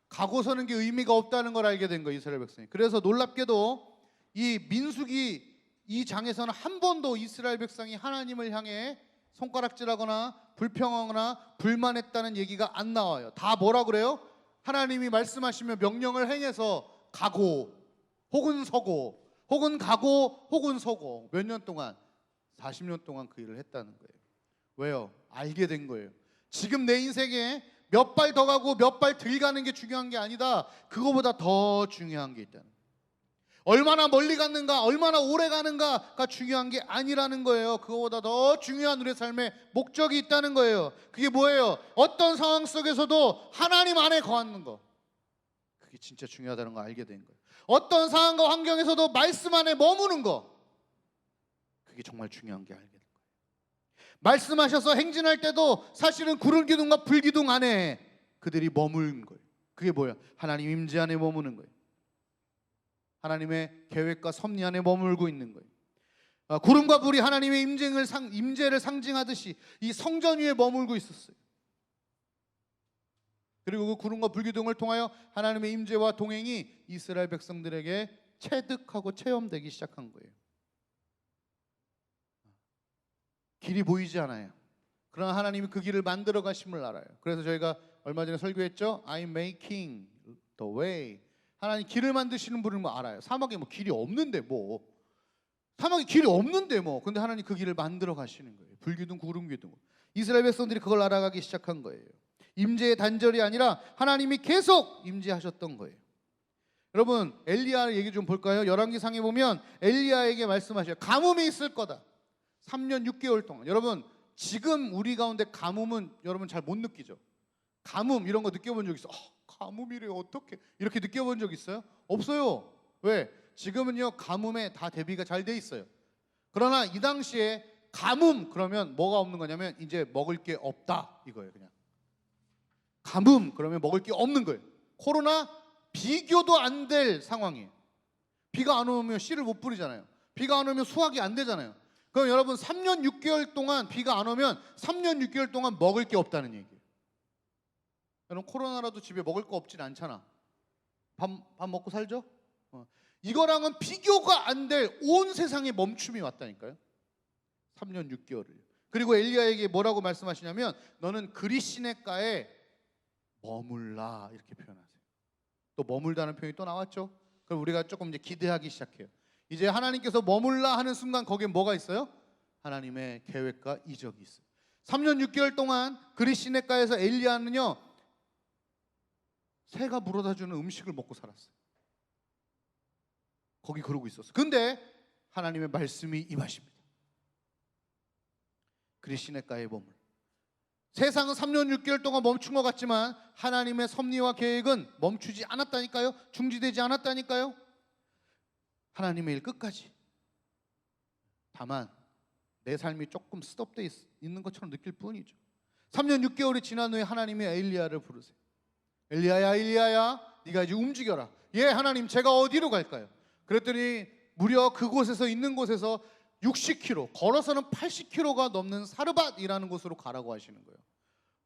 [SPEAKER 3] 가고 서는 게 의미가 없다는 걸 알게 된 거예요, 이스라엘 백성이. 그래서 놀랍게도 이 민수기 이 장에서는 한 번도 이스라엘 백성이 하나님을 향해 손가락질하거나 불평하거나 불만했다는 얘기가 안 나와요. 다 뭐라 그래요? 하나님이 말씀하시면 명령을 행해서 가고 혹은 서고 혹은 가고 혹은 서고 몇 년 동안 40년 동안 그 일을 했다는 거예요. 왜요? 알게 된 거예요. 지금 내 인생에 몇 발 더 가고 몇 발 덜 가는 게 중요한 게 아니다. 그거보다 더 중요한 게 있다는 거예요. 얼마나 멀리 갔는가, 얼마나 오래 가는가가 중요한 게 아니라는 거예요. 그거보다 더 중요한 우리의 삶에 목적이 있다는 거예요. 그게 뭐예요? 어떤 상황 속에서도 하나님 안에 거하는 거. 그게 진짜 중요하다는 거 알게 된 거예요. 어떤 상황과 환경에서도 말씀 안에 머무는 거. 그게 정말 중요한 게 알게 된 거예요. 말씀하셔서 행진할 때도 사실은 구름 기둥과 불 기둥 안에 그들이 머무는 거예요. 그게 뭐야? 하나님 임재 안에 머무는 거예요. 하나님의 계획과 섭리 안에 머물고 있는 거예요. 구름과 불이 하나님의 임재를 상징하듯이 이 성전 위에 머물고 있었어요. 그리고 그 구름과 불 기둥을 통하여 하나님의 임재와 동행이 이스라엘 백성들에게 체득하고 체험되기 시작한 거예요. 길이 보이지 않아요. 그러나 하나님이 그 길을 만들어 가심을 알아요. 그래서 저희가 얼마 전에 설교했죠. I'm making the way. 하나님 길을 만드시는 분을 알아요. 사막에 길이 없는데 사막에 길이 없는데 근데 하나님 그 길을 만들어 가시는 거예요. 불기둥 구름기둥. 이스라엘 백성들이 그걸 알아가기 시작한 거예요. 임재의 단절이 아니라 하나님이 계속 임재하셨던 거예요. 여러분, 엘리야 얘기 좀 볼까요? 열왕기상에 보면 엘리야에게 말씀하셔요. 가뭄이 있을 거다. 3년 6개월 동안. 여러분, 지금 우리 가운데 가뭄은 여러분 잘 못 느끼죠? 가뭄 이런 거 느껴본 적 있어? 가뭄이래 어떻게 이렇게 느껴본 적 있어요? 없어요. 왜? 지금은요 가뭄에 다 대비가 잘 돼 있어요. 그러나 이 당시에 가뭄 그러면 뭐가 없는 거냐면 이제 먹을 게 없다 이거예요. 그냥 가뭄 그러면 먹을 게 없는 거예요. 코로나 비교도 안 될 상황이에요. 비가 안 오면 씨를 못 뿌리잖아요. 비가 안 오면 수확이 안 되잖아요. 그럼 여러분 3년 6개월 동안 비가 안 오면 3년 6개월 동안 먹을 게 없다는 얘기예요. 여러분, 코로나라도 집에 먹을 거 없진 않잖아. 밥 먹고 살죠? 이거랑은 비교가 안 될 온 세상에 멈춤이 왔다니까요. 3년 6개월을. 그리고 엘리야에게 뭐라고 말씀하시냐면 너는 그리 시냇가에 머물라 이렇게 표현하세요. 또 머물다는 표현이 또 나왔죠. 그럼 우리가 조금 이제 기대하기 시작해요. 이제 하나님께서 머물라 하는 순간 거기에 뭐가 있어요? 하나님의 계획과 이적이 있어요. 3년 6개월 동안 그리 시냇가에서 엘리야는요 새가 물어다 주는 음식을 먹고 살았어요. 거기 그러고 있었어요. 근데 하나님의 말씀이 임하십니다. 그리 시냇가에 머물. 세상은 3년 6개월 동안 멈춘 것 같지만 하나님의 섭리와 계획은 멈추지 않았다니까요. 중지되지 않았다니까요. 하나님의 일 끝까지. 다만 내 삶이 조금 스톱돼 있는 것처럼 느낄 뿐이죠. 3년 6개월이 지난 후에 하나님이 엘리야를 부르세요. 엘리야야, 엘리야야, 네가 이제 움직여라. 예, 하나님, 제가 어디로 갈까요? 그랬더니 무려 그곳에서 있는 곳에서 60km, 걸어서는 80km가 넘는 사르밧이라는 곳으로 가라고 하시는 거예요.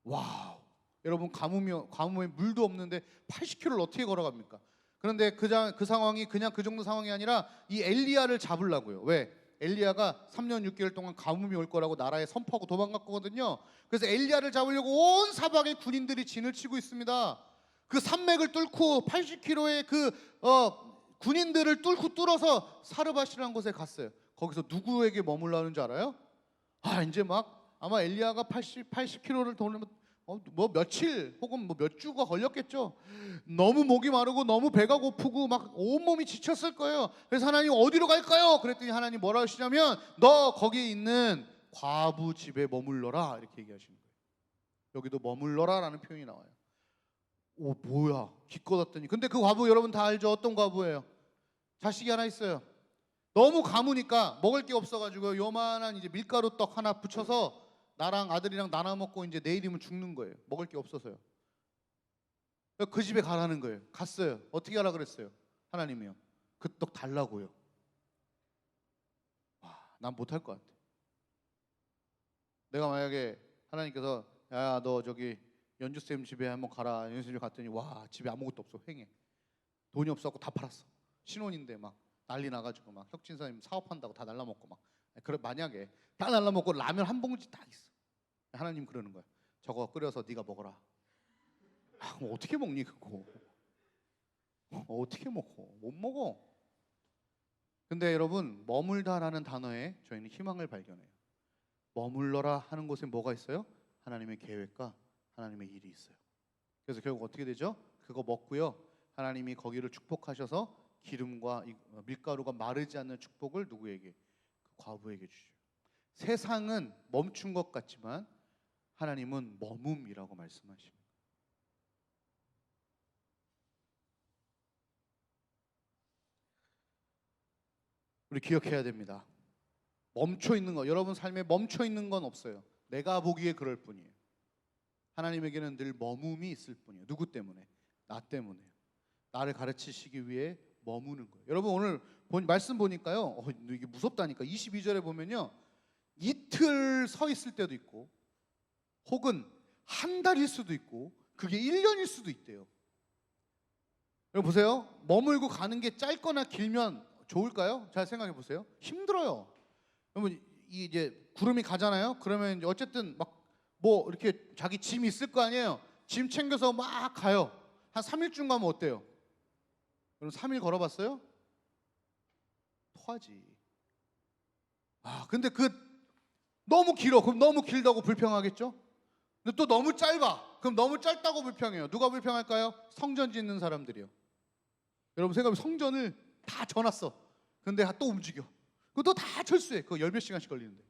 [SPEAKER 3] 와우. 여러분, 가뭄에 물도 없는데 80km를 어떻게 걸어갑니까? 그런데 그 상황이 그냥 그 정도 상황이 아니라 이 엘리야를 잡으려고요. 왜? 엘리야가 3년 6개월 동안 가뭄이 올 거라고 나라에 선포하고 도망갔거든요. 그래서 엘리야를 잡으려고 온 사방에 군인들이 진을 치고 있습니다. 그 산맥을 뚫고 80km의 군인들을 뚫어서 사르밧이라는 곳에 갔어요. 거기서 누구에게 머물러는 줄 알아요? 이제 막 아마 엘리야가 80km를 돌면 뭐 며칠 혹은 뭐 몇 주가 걸렸겠죠. 너무 목이 마르고 너무 배가 고프고 막 온몸이 지쳤을 거예요. 그래서 하나님, 어디로 갈까요? 그랬더니 하나님 뭐라 하시냐면, 너 거기에 있는 과부 집에 머물러라, 이렇게 얘기하시는 거예요. 여기도 머물러라라는 표현이 나와요. 오, 뭐야, 기껏 왔더니. 근데 그 과부 여러분 다 알죠? 어떤 과부예요? 자식이 하나 있어요. 너무 가무니까 먹을 게 없어가지고 요만한 이제 밀가루 떡 하나 붙여서 나랑 아들이랑 나눠 먹고 이제 내일이면 죽는 거예요. 먹을 게 없어서요. 그 집에 가라는 거예요. 갔어요. 어떻게 하라 그랬어요? 하나님이요. 그 떡 달라고요. 난 못할 것 같아. 내가 만약에 하나님께서, 야, 너 저기 연주쌤 집에 한번 가라. 연주쌤 집에 갔더니 와, 집에 아무것도 없어. 횡해. 돈이 없어갖고 다 팔았어. 신혼인데 막 난리 나가지고 막 혁진사님 사업한다고 다 날라먹고 막. 그래, 만약에 다 날라먹고 라면 한 봉지 딱 있어. 하나님 그러는 거야. 저거 끓여서 네가 먹어라. 그럼 어떻게 먹니 그거? 어떻게 먹어? 못 먹어. 근데 여러분, 머물다라는 단어에 저희는 희망을 발견해요. 머물러라 하는 곳에 뭐가 있어요? 하나님의 계획과 하나님의 일이 있어요. 그래서 결국 어떻게 되죠? 그거 먹고요, 하나님이 거기를 축복하셔서 기름과 밀가루가 마르지 않는 축복을 누구에게? 그 과부에게 주셔요. 세상은 멈춘 것 같지만 하나님은 머뭅이라고 말씀하십니다. 우리 기억해야 됩니다. 멈춰 있는 거, 여러분 삶에 멈춰 있는 건 없어요. 내가 보기에 그럴 뿐이에요. 하나님에게는 늘 머뭅이 있을 뿐이에요. 누구 때문에? 나 때문에요. 나를 가르치시기 위해 머무는 거예요. 여러분, 오늘 말씀 보니까요, 이게 무섭다니까. 22절에 보면요, 이틀 서 있을 때도 있고 혹은 한 달일 수도 있고 그게 1년일 수도 있대요. 여러분 보세요. 머물고 가는 게 짧거나 길면 좋을까요? 잘 생각해 보세요. 힘들어요. 여러분, 이제 구름이 가잖아요. 그러면 이제 어쨌든 막 뭐 이렇게 자기 짐이 있을 거 아니에요. 짐 챙겨서 막 가요. 한 3일쯤 가면 어때요? 여러분 3일 걸어봤어요? 토하지. 근데 너무 길어. 그럼 너무 길다고 불평하겠죠? 근데 또 너무 짧아. 그럼 너무 짧다고 불평해요. 누가 불평할까요? 성전 짓는 사람들이요. 여러분 생각해보면 성전을 다 져놨어. 근데 또 움직여. 그것도 다 철수해. 그거 열 몇 시간씩 걸리는데.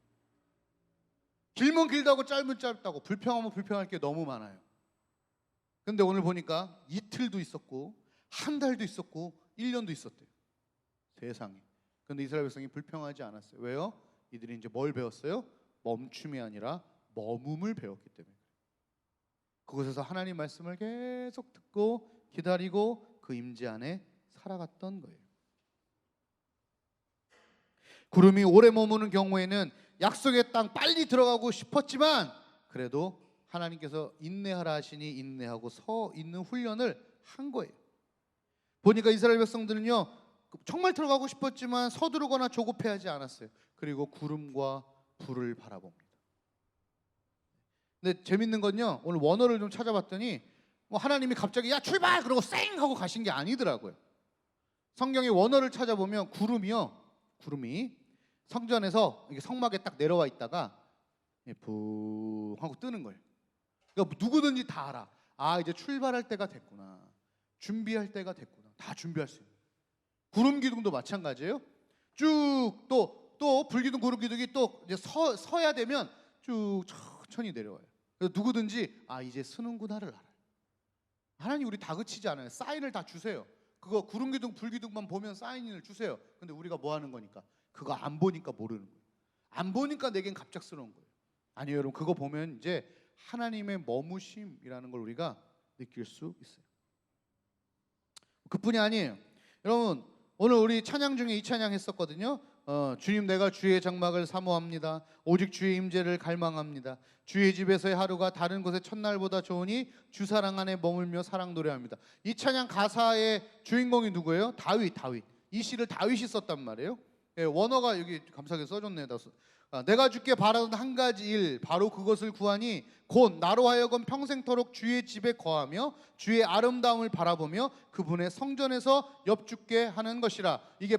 [SPEAKER 3] 길면 길다고 짧으면 짧다고 불평하면 불평할 게 너무 많아요. 근데 오늘 보니까 이틀도 있었고 한 달도 있었고 1년도 있었대요. 세상에. 근데 이스라엘 백성이 불평하지 않았어요. 왜요? 이들이 이제 뭘 배웠어요? 멈춤이 아니라 머뭅을 배웠기 때문에. 그곳에서 하나님 말씀을 계속 듣고 기다리고 그 임재 안에 살아갔던 거예요. 구름이 오래 머무는 경우에는 약속의 땅 빨리 들어가고 싶었지만 그래도 하나님께서 인내하라 하시니 인내하고 서 있는 훈련을 한 거예요. 보니까 이스라엘 백성들은요, 정말 들어가고 싶었지만 서두르거나 조급해하지 않았어요. 그리고 구름과 불을 바라봅니다. 근데 재밌는 건요, 오늘 원어를 좀 찾아봤더니 뭐 하나님이 갑자기 야 출발! 그러고 쌩! 하고 가신 게 아니더라고요. 성경의 원어를 찾아보면 구름이 성전에서 이게 성막에 딱 내려와 있다가 붕 하고 뜨는 거예요. 그러니까 누구든지 다 알아. 이제 출발할 때가 됐구나. 준비할 때가 됐구나. 다 준비할 수 있는. 구름 기둥도 마찬가지예요. 쭉 또 불기둥, 구름 기둥이 또 이제 서야 되면 쭉 천천히 내려와요. 그래서 누구든지 이제 서는구나를 알아요. 하나님 우리 다그치지 않아요. 사인을 다 주세요. 그거 구름 기둥, 불 기둥만 보면 사인을 주세요. 근데 우리가 뭐 하는 거니까? 그거 안 보니까 모르는 거예요. 안 보니까 내겐 갑작스러운 거예요. 아니요, 여러분, 그거 보면 이제 하나님의 머무심이라는 걸 우리가 느낄 수 있어요. 그뿐이 아니에요. 여러분, 오늘 우리 찬양 중에 이 찬양 했었거든요. 주님, 내가 주의 장막을 사모합니다. 오직 주의 임재를 갈망합니다. 주의 집에서의 하루가 다른 곳의 첫날보다 좋으니 주 사랑 안에 머물며 사랑 노래합니다. 이 찬양 가사의 주인공이 누구예요? 다윗. 이 시를 다윗이 썼단 말이에요. 예, 원어가 여기 감사하게 써줬네요. 내가 주께 바라던 한 가지 일, 바로 그것을 구하니 곧 나로 하여금 평생토록 주의 집에 거하며 주의 아름다움을 바라보며 그분의 성전에서 엽죽게 하는 것이라. 이게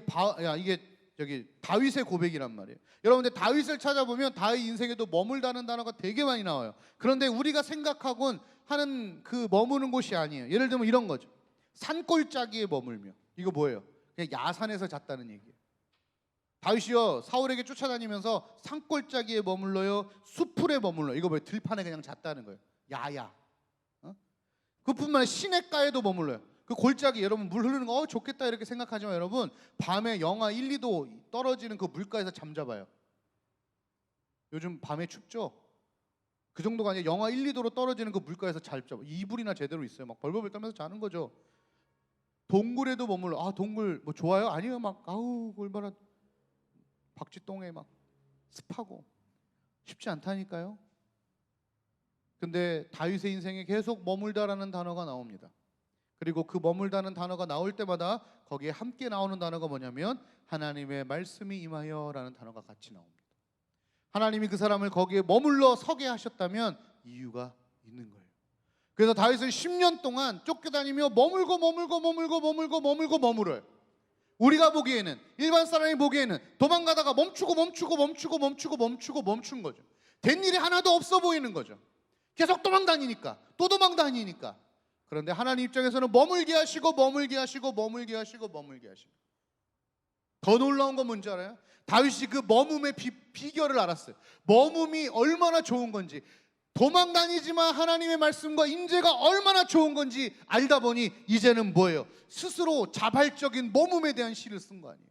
[SPEAKER 3] 여기 다윗의 고백이란 말이에요. 여러분들, 다윗을 찾아보면 다윗 인생에도 머물다는 단어가 되게 많이 나와요. 그런데 우리가 생각하곤 하는 그 머무는 곳이 아니에요. 예를 들면 이런 거죠. 산골짜기에 머물며. 이거 뭐예요? 그냥 야산에서 잤다는 얘기예요. 다윗이요, 사울에게 쫓아다니면서 산골짜기에 머물러요, 숲풀에 머물러. 이거 뭐예요? 들판에 그냥 잤다는 거예요. 야야. 그뿐만 아니라 시냇가에도 머물러요. 그 골짜기, 여러분 물 흐르는 거 좋겠다 이렇게 생각하지만 여러분, 밤에 영하 1, 2도 떨어지는 그 물가에서 잠자봐요. 요즘 밤에 춥죠? 그 정도가 아니라 영하 1, 2도로 떨어지는 그 물가에서 잘 잡아. 이불이나 제대로 있어요. 막 벌벌벌 떨면서 자는 거죠. 동굴에도 머물러. 아, 동굴 뭐 좋아요? 아니요. 막 아우 얼마나 박쥐똥에 막 습하고 쉽지 않다니까요. 근데 다윗의 인생에 계속 머물다라는 단어가 나옵니다. 그리고 그 머물다는 단어가 나올 때마다 거기에 함께 나오는 단어가 뭐냐면 하나님의 말씀이 임하여라는 단어가 같이 나옵니다. 하나님이 그 사람을 거기에 머물러 서게 하셨다면 이유가 있는 거예요. 그래서 다윗은 10년 동안 쫓겨다니며 머물어요. 우리가 보기에는, 일반 사람이 보기에는 도망가다가 멈춘 거죠. 된 일이 하나도 없어 보이는 거죠. 계속 도망다니니까, 또 도망다니니까. 그런데 하나님 입장에서는 머물게 하시고 더 놀라운 건 뭔지 알아요? 다윗이 그 머뭄의 비결을 알았어요. 머뭄이 얼마나 좋은 건지, 도망다니지만 하나님의 말씀과 임재가 얼마나 좋은 건지 알다 보니 이제는 뭐예요? 스스로 자발적인 머픔에 대한 시를 쓴 거 아니에요.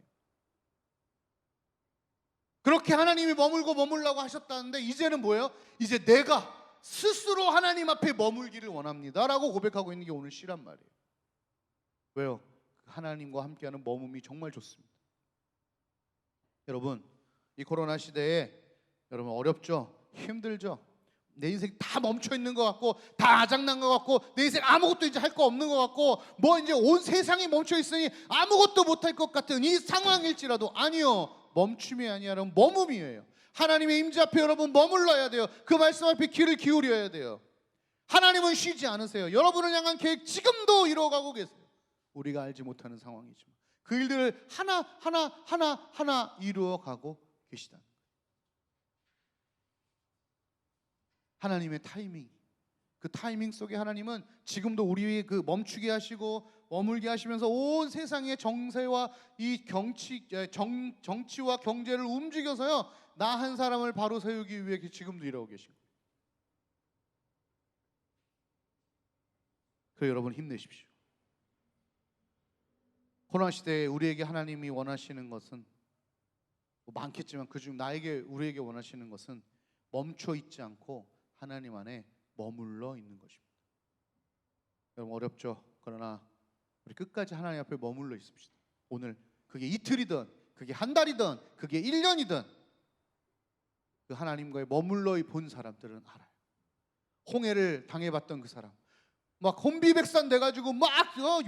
[SPEAKER 3] 그렇게 하나님이 머물라고 하셨다는데 이제는 뭐예요? 이제 내가 스스로 하나님 앞에 머물기를 원합니다 라고 고백하고 있는 게 오늘 시란 말이에요. 왜요? 하나님과 함께하는 머픔이 정말 좋습니다. 여러분, 이 코로나 시대에 여러분 어렵죠? 힘들죠? 내 인생 다 멈춰 있는 것 같고, 다 아작난 것 같고, 내 인생 아무것도 이제 할 거 없는 것 같고, 뭐 이제 온 세상이 멈춰 있으니 아무것도 못할 것 같은 이 상황일지라도, 아니요, 멈춤이 아니라 머픔이에요. 하나님의 임재 앞에 여러분 머물러야 돼요. 그 말씀 앞에 귀를 기울여야 돼요. 하나님은 쉬지 않으세요. 여러분을 향한 계획 지금도 이루어가고 계세요. 우리가 알지 못하는 상황이지만 그 일들을 하나 이루어가고 계시다. 하나님의 타이밍, 그 타이밍 속에 하나님은 지금도 우리의 그 멈추게 하시고 머물게 하시면서 온 세상의 정세와 이 정치와 경제를 움직여서요, 나 한 사람을 바로 세우기 위해 지금도 일하고 계신 거예요. 그래서 여러분 힘내십시오. 코로나 시대에 우리에게 하나님이 원하시는 것은 뭐 많겠지만 그중 우리에게 원하시는 것은 멈춰 있지 않고 하나님 안에 머물러 있는 것입니다. 여러분 어렵죠? 그러나 우리 끝까지 하나님 앞에 머물러 있읍시다. 오늘 그게 이틀이든 그게 한 달이든 그게 1년이든 그 하나님과의 머물러 본 사람들은 알아요. 홍해를 당해봤던 그 사람, 막 혼비백산 돼가지고 막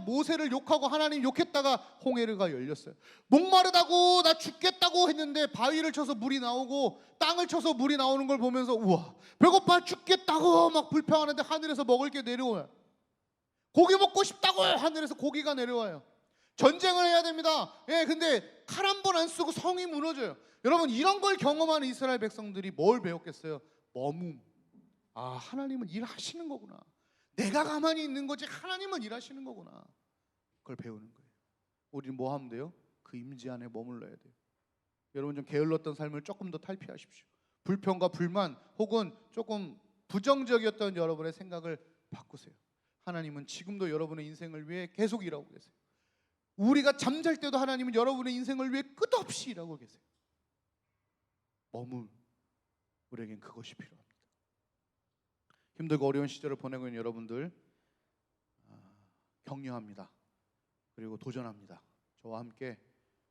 [SPEAKER 3] 모세를 욕하고 하나님 욕했다가 홍해가 열렸어요. 목마르다고 나 죽겠다고 했는데 바위를 쳐서 물이 나오고 땅을 쳐서 물이 나오는 걸 보면서 우와 배고파 죽겠다고 막 불평하는데 하늘에서 먹을 게 내려와요. 고기 먹고 싶다고 하늘에서 고기가 내려와요. 전쟁을 해야 됩니다. 예, 근데 칼 한 번 안 쓰고 성이 무너져요. 여러분 이런 걸 경험하는 이스라엘 백성들이 뭘 배웠겠어요? 머문. 아, 하나님은 일하시는 거구나. 내가 가만히 있는 거지 하나님은 일하시는 거구나. 그걸 배우는 거예요. 우리는 뭐 하면 돼요? 그 임재 안에 머물러야 돼요. 여러분 좀 게을렀던 삶을 조금 더 탈피하십시오. 불평과 불만 혹은 조금 부정적이었던 여러분의 생각을 바꾸세요. 하나님은 지금도 여러분의 인생을 위해 계속 일하고 계세요. 우리가 잠잘 때도 하나님은 여러분의 인생을 위해 끝없이 일하고 계세요. 머물 우리에겐 그것이 필요합니다. 힘들고 어려운 시절을 보내고 있는 여러분들 격려합니다. 그리고 도전합니다. 저와 함께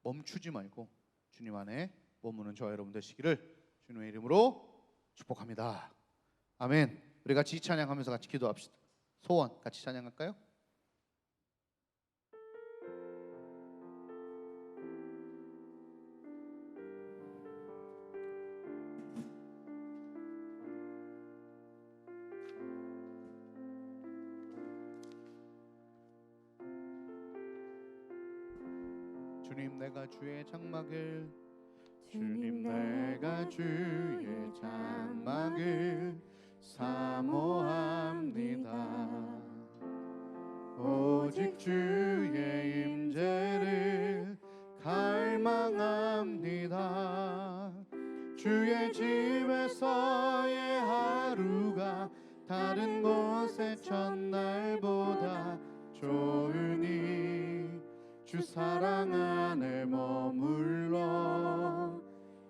[SPEAKER 3] 멈추지 말고 주님 안에 머무는 저와 여러분 되시기를 주님의 이름으로 축복합니다. 아멘. 우리 같이 찬양하면서 같이 기도합시다. 소원 같이 찬양할까요? 주님 내가 주의 장막을 주님 내가 주의 장막을 사모합니다. 오직 주의 임재를 갈망합니다. 주의 집에서의 하루가 다른 곳의 첫날보다 좋으니 주 사랑 안에 머물러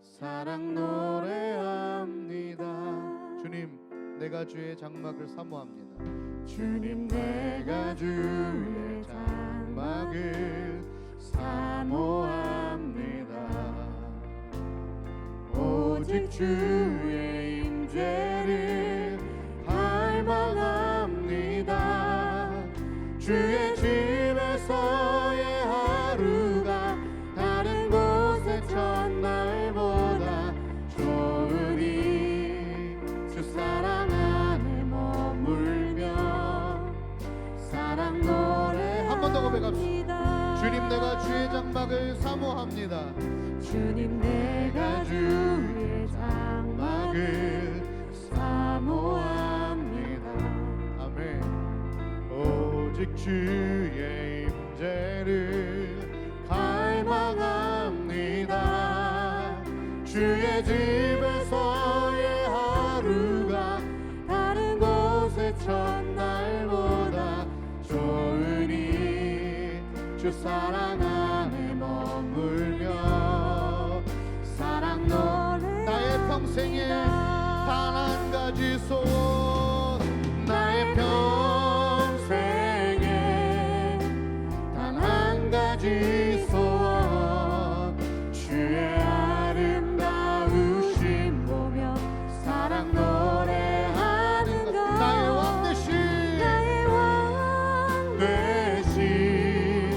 [SPEAKER 3] 사랑 노래합니다. 주님 내가 주의 장막을 사모합니다. 주님 내가 주의 장막을 사모합니다. 오직 주의 임재를 갈망합니다. 주의 집에서의 하루가 다른 곳의 첫날보다 좋으니 주 사랑 안에 머물며 사랑 노래 한 번 더 고백합시다. 주님 내가 주의 장막을 사모합니다. 주님 내가 주의 장막을 사모합니다. 아멘. 오직 주의 임재를 갈망합니다. 주의 집에서의 하루가 다른 곳의 첫날보다 좋으니 주 사랑 안에 머물며 사랑 노래 나의 평생에 단 한 가지 소원 나의 평생에 단 한 가지 소원 주의 아름다우심 보며 사랑 노래하는 것 나의 왕 대신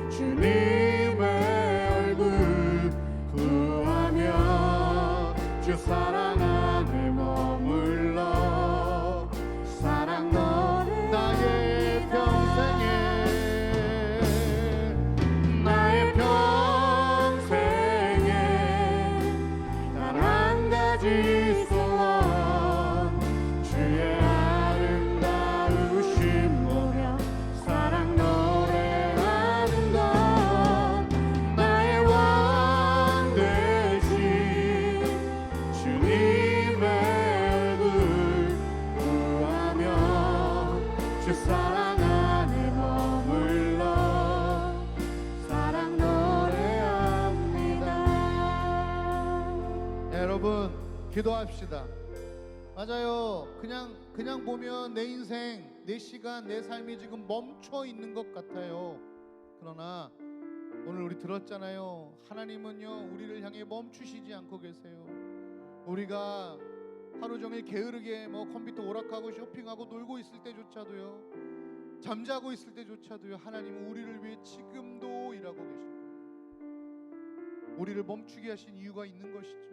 [SPEAKER 3] 주님의 얼굴 구하며 주 사랑 안에 머물러 사랑 노래 나의 평생에 단 한 가지 소원 주의 아름다우심 보며 사랑 노래하는 것 나의 왕 대신 주님의 얼굴 구하며 주 사랑 안에 머물러 사랑 노래합니다. 여러분 기도합시다. 맞아요. 그냥 보면 내 인생, 내 시간, 내 삶이 지금 멈춰 있는 것 같아요. 그러나 오늘 우리 들었잖아요. 하나님은요 우리를 향해 멈추시지 않고 계세요. 우리가 하루 종일 게으르게 컴퓨터 오락하고 쇼핑하고 놀고 있을 때조차도요, 잠자고 있을 때조차도요, 하나님은 우리를 위해 지금도 일하고 계십니다. 우리를 멈추게 하신 이유가 있는 것이죠.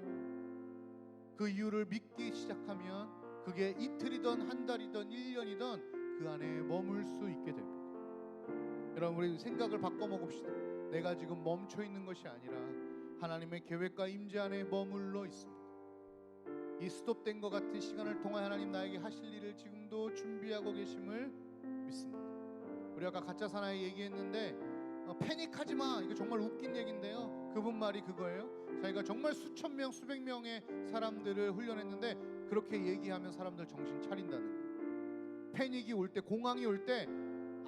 [SPEAKER 3] 그 이유를 믿기 시작하면 그게 이틀이든 한 달이든 1년이든 그 안에 머물 수 있게 됩니다. 여러분 우리 생각을 바꿔 먹읍시다. 내가 지금 멈춰 있는 것이 아니라 하나님의 계획과 임재 안에 머물러 있습니다. 이 스톱된 것 같은 시간을 통해 하나님 나에게 하실 일을 지금도 준비하고 계심을 믿습니다. 우리 아까 가짜 사나이 얘기했는데 패닉하지 마, 이거 정말 웃긴 얘기인데요, 그분 말이 그거예요. 자기가 정말 수천 명 수백 명의 사람들을 훈련했는데 그렇게 얘기하면 사람들 정신 차린다는 거예요. 패닉이 올 때, 공황이 올 때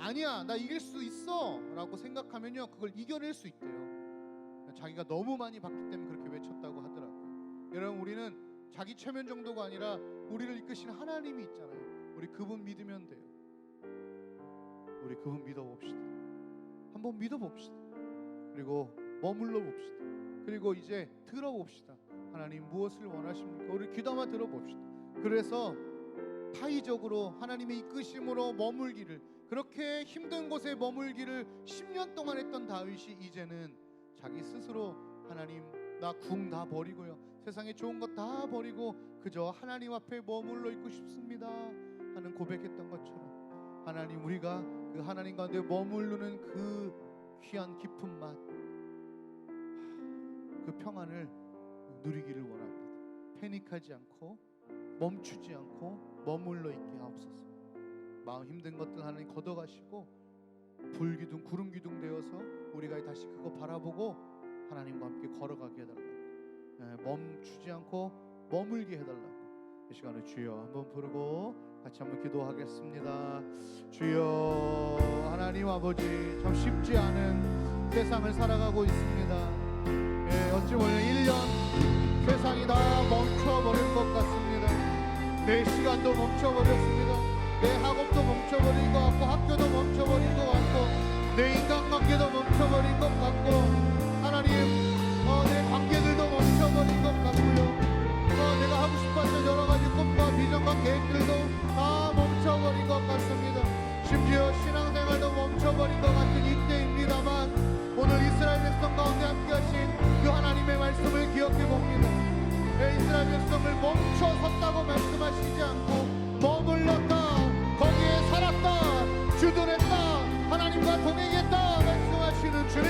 [SPEAKER 3] 아니야 나 이길 수 있어 라고 생각하면요 그걸 이겨낼 수 있대요. 자기가 너무 많이 봤기 때문에 그렇게 외쳤다고 하더라고요. 여러분, 우리는 자기 체면 정도가 아니라 우리를 이끄신 하나님이 있잖아요. 우리 그분 믿으면 돼요. 우리 그분 믿어봅시다. 한번 믿어봅시다. 그리고 머물러 봅시다. 그리고 이제 들어봅시다. 하나님 무엇을 원하십니까? 우리 귀담아 들어봅시다. 그래서 타의적으로 하나님의 이끄심으로 머물기를, 그렇게 힘든 곳에 머물기를 10년 동안 했던 다윗이 이제는 자기 스스로 하나님 나 궁 다 버리고요, 세상에 좋은 것 다 버리고 그저 하나님 앞에 머물러 있고 싶습니다 하는 고백했던 것처럼, 하나님 우리가 그 하나님 가운데 머무르는 그 귀한 깊은 맛, 그 평안을 누리기를 원합니다. 패닉하지 않고 멈추지 않고 머물러 있게 하옵소서. 마음 힘든 것들 하나님 걷어가시고 불기둥 구름기둥 되어서 우리가 다시 그거 바라보고 하나님과 함께 걸어가게 해달라고, 멈추지 않고 머물게 해달라고. 이 시간에 주여 한번 부르고 같이 한번 기도하겠습니다. 주여, 하나님 아버지, 참 쉽지 않은 세상을 살아가고 있습니다. 어찌 보면 1년 세상이 다 멈춰버릴 것 같습니다. 내 시간도 멈춰버렸습니다. 내 학업도 멈춰버린 것 같고, 학교도 멈춰버린 것 같고, 내 인간관계도 멈춰버린 것 같고, 하나님 내 관계들도 멈춰버린 것 같고요, 내가 하고 싶었던 여러 가지 꿈과 비전과 계획들도 다 멈춰버린 것 같습니다. 심지어 신앙생활도 멈춰버린 것 같은 이때입니다만, 오늘 이스라엘 백성 가운데 함께 하신 그 하나님의 말씀을 기억해 봅니다. 이스라엘 백성을 멈춰 섰다고 말씀하시지 않고 머물렀다, 거기에 살았다, 주둔했다, 하나님과 동행했다 말씀하시는 주님,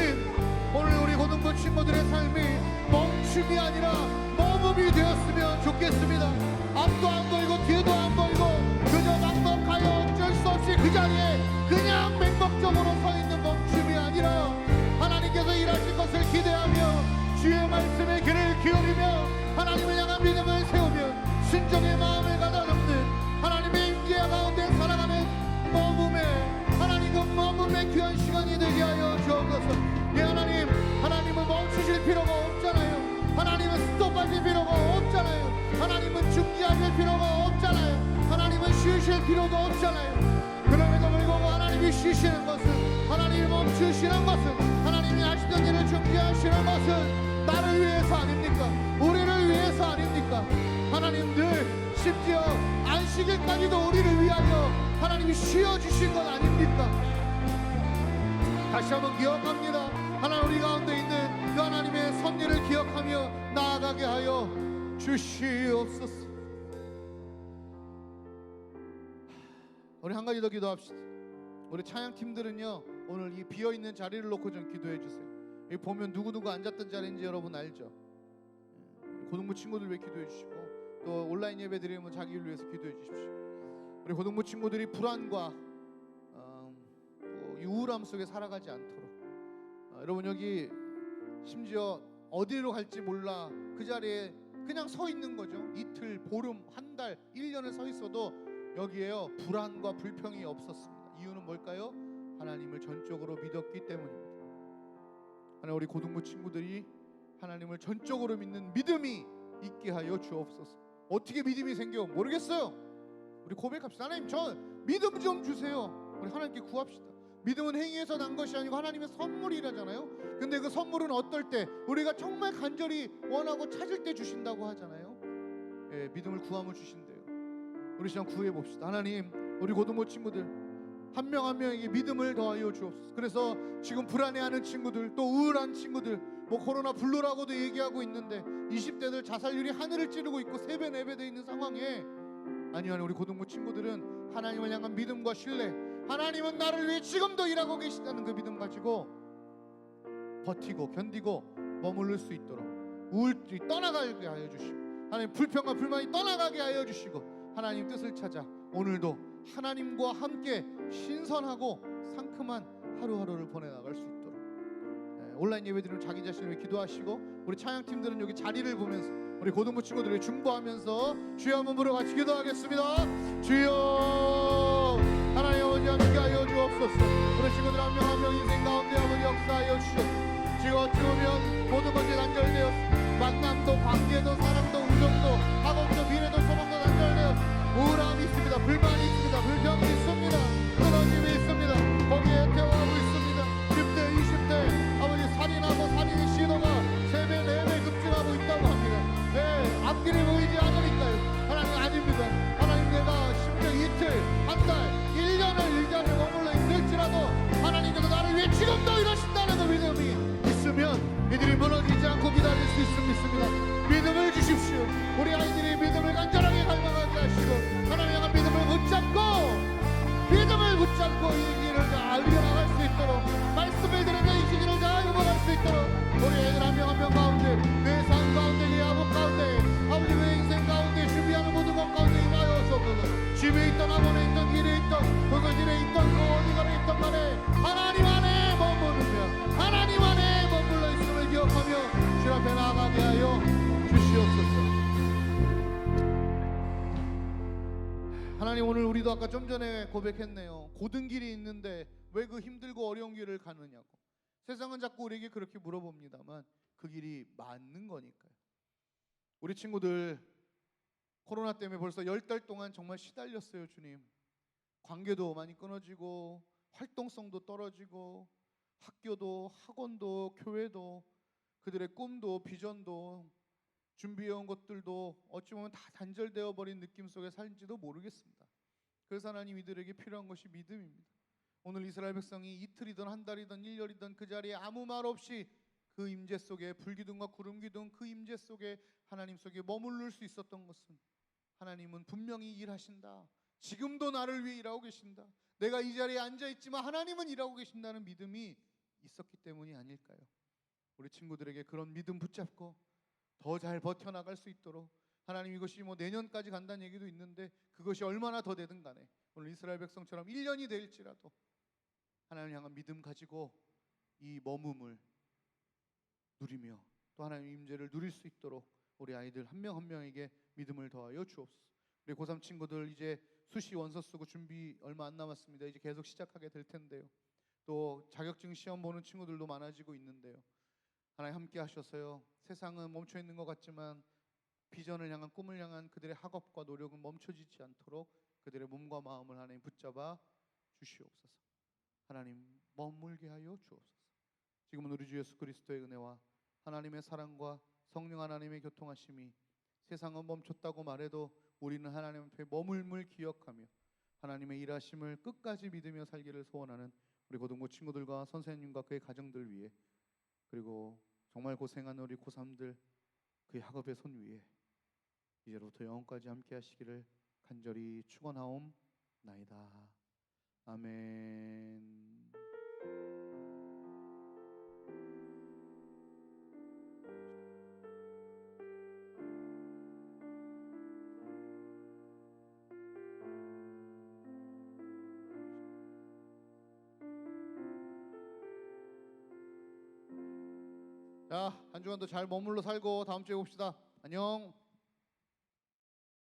[SPEAKER 3] 오늘 우리 고등부 친구들의 삶이 멈춤이 아니라 머금이 되었으면 좋겠습니다. 앞도 안 보이고 뒤도 안 보이고 그저 막막하여 어쩔 수 없이 그 자리에 그냥 맹목적으로 서 있는 멈춤이 아니라, 하나님께서 일하실 것을 기대하며 주의 말씀에 귀를 기울이며 하나님을 향한 믿음을 세우며 순종의 마음을 가다듬는 하나님의 임재 가운데 살아가는 머금의, 하나님 그 머금의 귀한 시간이 되게 하여 주옵소서. 하나님, 하나님은 멈추실 필요가 없잖아요. 하나님은 스톱하실 필요가 없잖아요. 하나님은 중지하실 필요가 없잖아요. 하나님은 쉬실 필요도 없잖아요. 그럼에도 불구하고 하나님이 쉬시는 것은, 하나님이 멈추시는 것은, 하나님이 하시던 일을 중지하시는 것은 나를 위해서 아닙니까? 우리를 위해서 아닙니까? 하나님 늘 심지어 안식일까지도 우리를 위하여 하나님이 쉬어주신 것 아닙니까? 다시 한번 기억합니다. 하나님, 우리 가운데 있는 그 하나님의 섭리를 기억하며 나아가게 하여 주시옵소서. 우리 한 가지 더 기도합시다. 우리 찬양팀들은요, 오늘 이 비어있는 자리를 놓고 좀 기도해 주세요. 여기 보면 누구누구 앉았던 자리인지 여러분 알죠? 고등부 친구들 위해 기도해 주시고, 또 온라인 예배 드리면 자기를 위해서 기도해 주십시오. 우리 고등부 친구들이 불안과 이 우울함 속에 살아가지 않도록, 여러분 여기 심지어 어디로 갈지 몰라 그 자리에 그냥 서 있는 거죠. 이틀, 보름, 한 달, 1년을 서 있어도 여기에요 불안과 불평이 없었습니다. 이유는 뭘까요? 하나님을 전적으로 믿었기 때문입니다. 하나님, 우리 고등부 친구들이 하나님을 전적으로 믿는 믿음이 있게 하여 주옵소서. 어떻게 믿음이 생겨 모르겠어요. 우리 고백합시다. 하나님, 저 믿음 좀 주세요. 우리 하나님께 구합시다. 믿음은 행위에서 난 것이 아니고 하나님의 선물이라잖아요. 근데 그 선물은 어떨 때, 우리가 정말 간절히 원하고 찾을 때 주신다고 하잖아요. 믿음을 구하면 주신대요. 우리 시간 구해 봅시다. 하나님, 우리 고등부 친구들 한 명 한 명에게 믿음을 더하여 주옵소서. 그래서 지금 불안해하는 친구들, 또 우울한 친구들, 뭐 코로나 블루라고도 얘기하고 있는데 20대들 자살률이 하늘을 찌르고 있고 3배 4배 돼 있는 상황에, 아니요, 우리 고등부 친구들은 하나님을 향한 믿음과 신뢰, 하나님은 나를 위해 지금도 일하고 계시다는 그 믿음 가지고 버티고 견디고 머무를 수 있도록 우울증이 떠나가게 하여 주시고, 하나님 불평과 불만이 떠나가게 하여 주시고, 하나님 뜻을 찾아 오늘도 하나님과 함께 신선하고 상큼한 하루하루를 보내나갈 수 있도록, 온라인 예배드리는 자기 자신을 위해 기도하시고, 우리 찬양팀들은 여기 자리를 보면서 우리 고등부 친구들이 중보하면서 주여 한번 부르고 같이 기도하겠습니다. 주여, 하나님 아버지 함께 하여 주옵소서. 우리 친구들 한 명 한 명 인생 가운데 아버지 역사하여 주옵소서. 지금 어찌 보면 모든 것이 단절되었습니다. 만남도 관계도 사랑도 하나님, 오늘 우리도 아까 좀 전에 고백했네요. 고든 길이 있는데 왜 그 힘들고 어려운 길을 가느냐고. 세상은 자꾸 우리에게 그렇게 물어봅니다만 그 길이 맞는 거니까요. 우리 친구들 코로나 때문에 벌써 10달 동안 정말 시달렸어요. 주님, 관계도 많이 끊어지고 활동성도 떨어지고 학교도 학원도 교회도 그들의 꿈도 비전도 준비해온 것들도 어찌 보면 다 단절되어 버린 느낌 속에 살지도 모르겠습니다. 그래서 하나님, 이들에게 필요한 것이 믿음입니다. 오늘 이스라엘 백성이 이틀이든 한 달이든 1년이든 그 자리에 아무 말 없이 그 임재 속에, 불기둥과 구름기둥 그 임재 속에, 하나님 속에 머무를 수 있었던 것은 하나님은 분명히 일하신다, 지금도 나를 위해 일하고 계신다, 내가 이 자리에 앉아있지만 하나님은 일하고 계신다는 믿음이 있었기 때문이 아닐까요? 우리 친구들에게 그런 믿음 붙잡고 더 잘 버텨나갈 수 있도록, 하나님, 이것이 뭐 내년까지 간다는 얘기도 있는데 그것이 얼마나 더 되든 간에 오늘 이스라엘 백성처럼 1년이 될지라도 하나님 향한 믿음 가지고 이 머금을 누리며 또 하나님의 임재를 누릴 수 있도록 우리 아이들 한 명 한 명에게 믿음을 더하여 주옵소서. 우리 고3 친구들 이제 수시 원서 쓰고 준비 얼마 안 남았습니다. 이제 계속 시작하게 될 텐데요. 또 자격증 시험 보는 친구들도 많아지고 있는데요. 하나님 함께 하셔서요, 세상은 멈춰 있는 것 같지만 비전을 향한, 꿈을 향한 그들의 학업과 노력은 멈춰지지 않도록 그들의 몸과 마음을 하나님 붙잡아 주시옵소서. 하나님, 머물게 하여 주옵소서. 지금은 우리 주 예수 그리스도의 은혜와 하나님의 사랑과 성령 하나님의 교통하심이, 세상은 멈췄다고 말해도 우리는 하나님 앞에 머물물 기억하며 하나님의 일하심을 끝까지 믿으며 살기를 소원하는 우리 고등부 친구들과 선생님과 그의 가정들 위해, 그리고 정말 고생하는 우리 고3들 그의 학업의 손 위에 이제로부터 영원까지 함께 하시기를 간절히 축원하옵나이다. 아멘. 자, 한 주간도 잘 머물러 살고 다음 주에 봅시다. 안녕.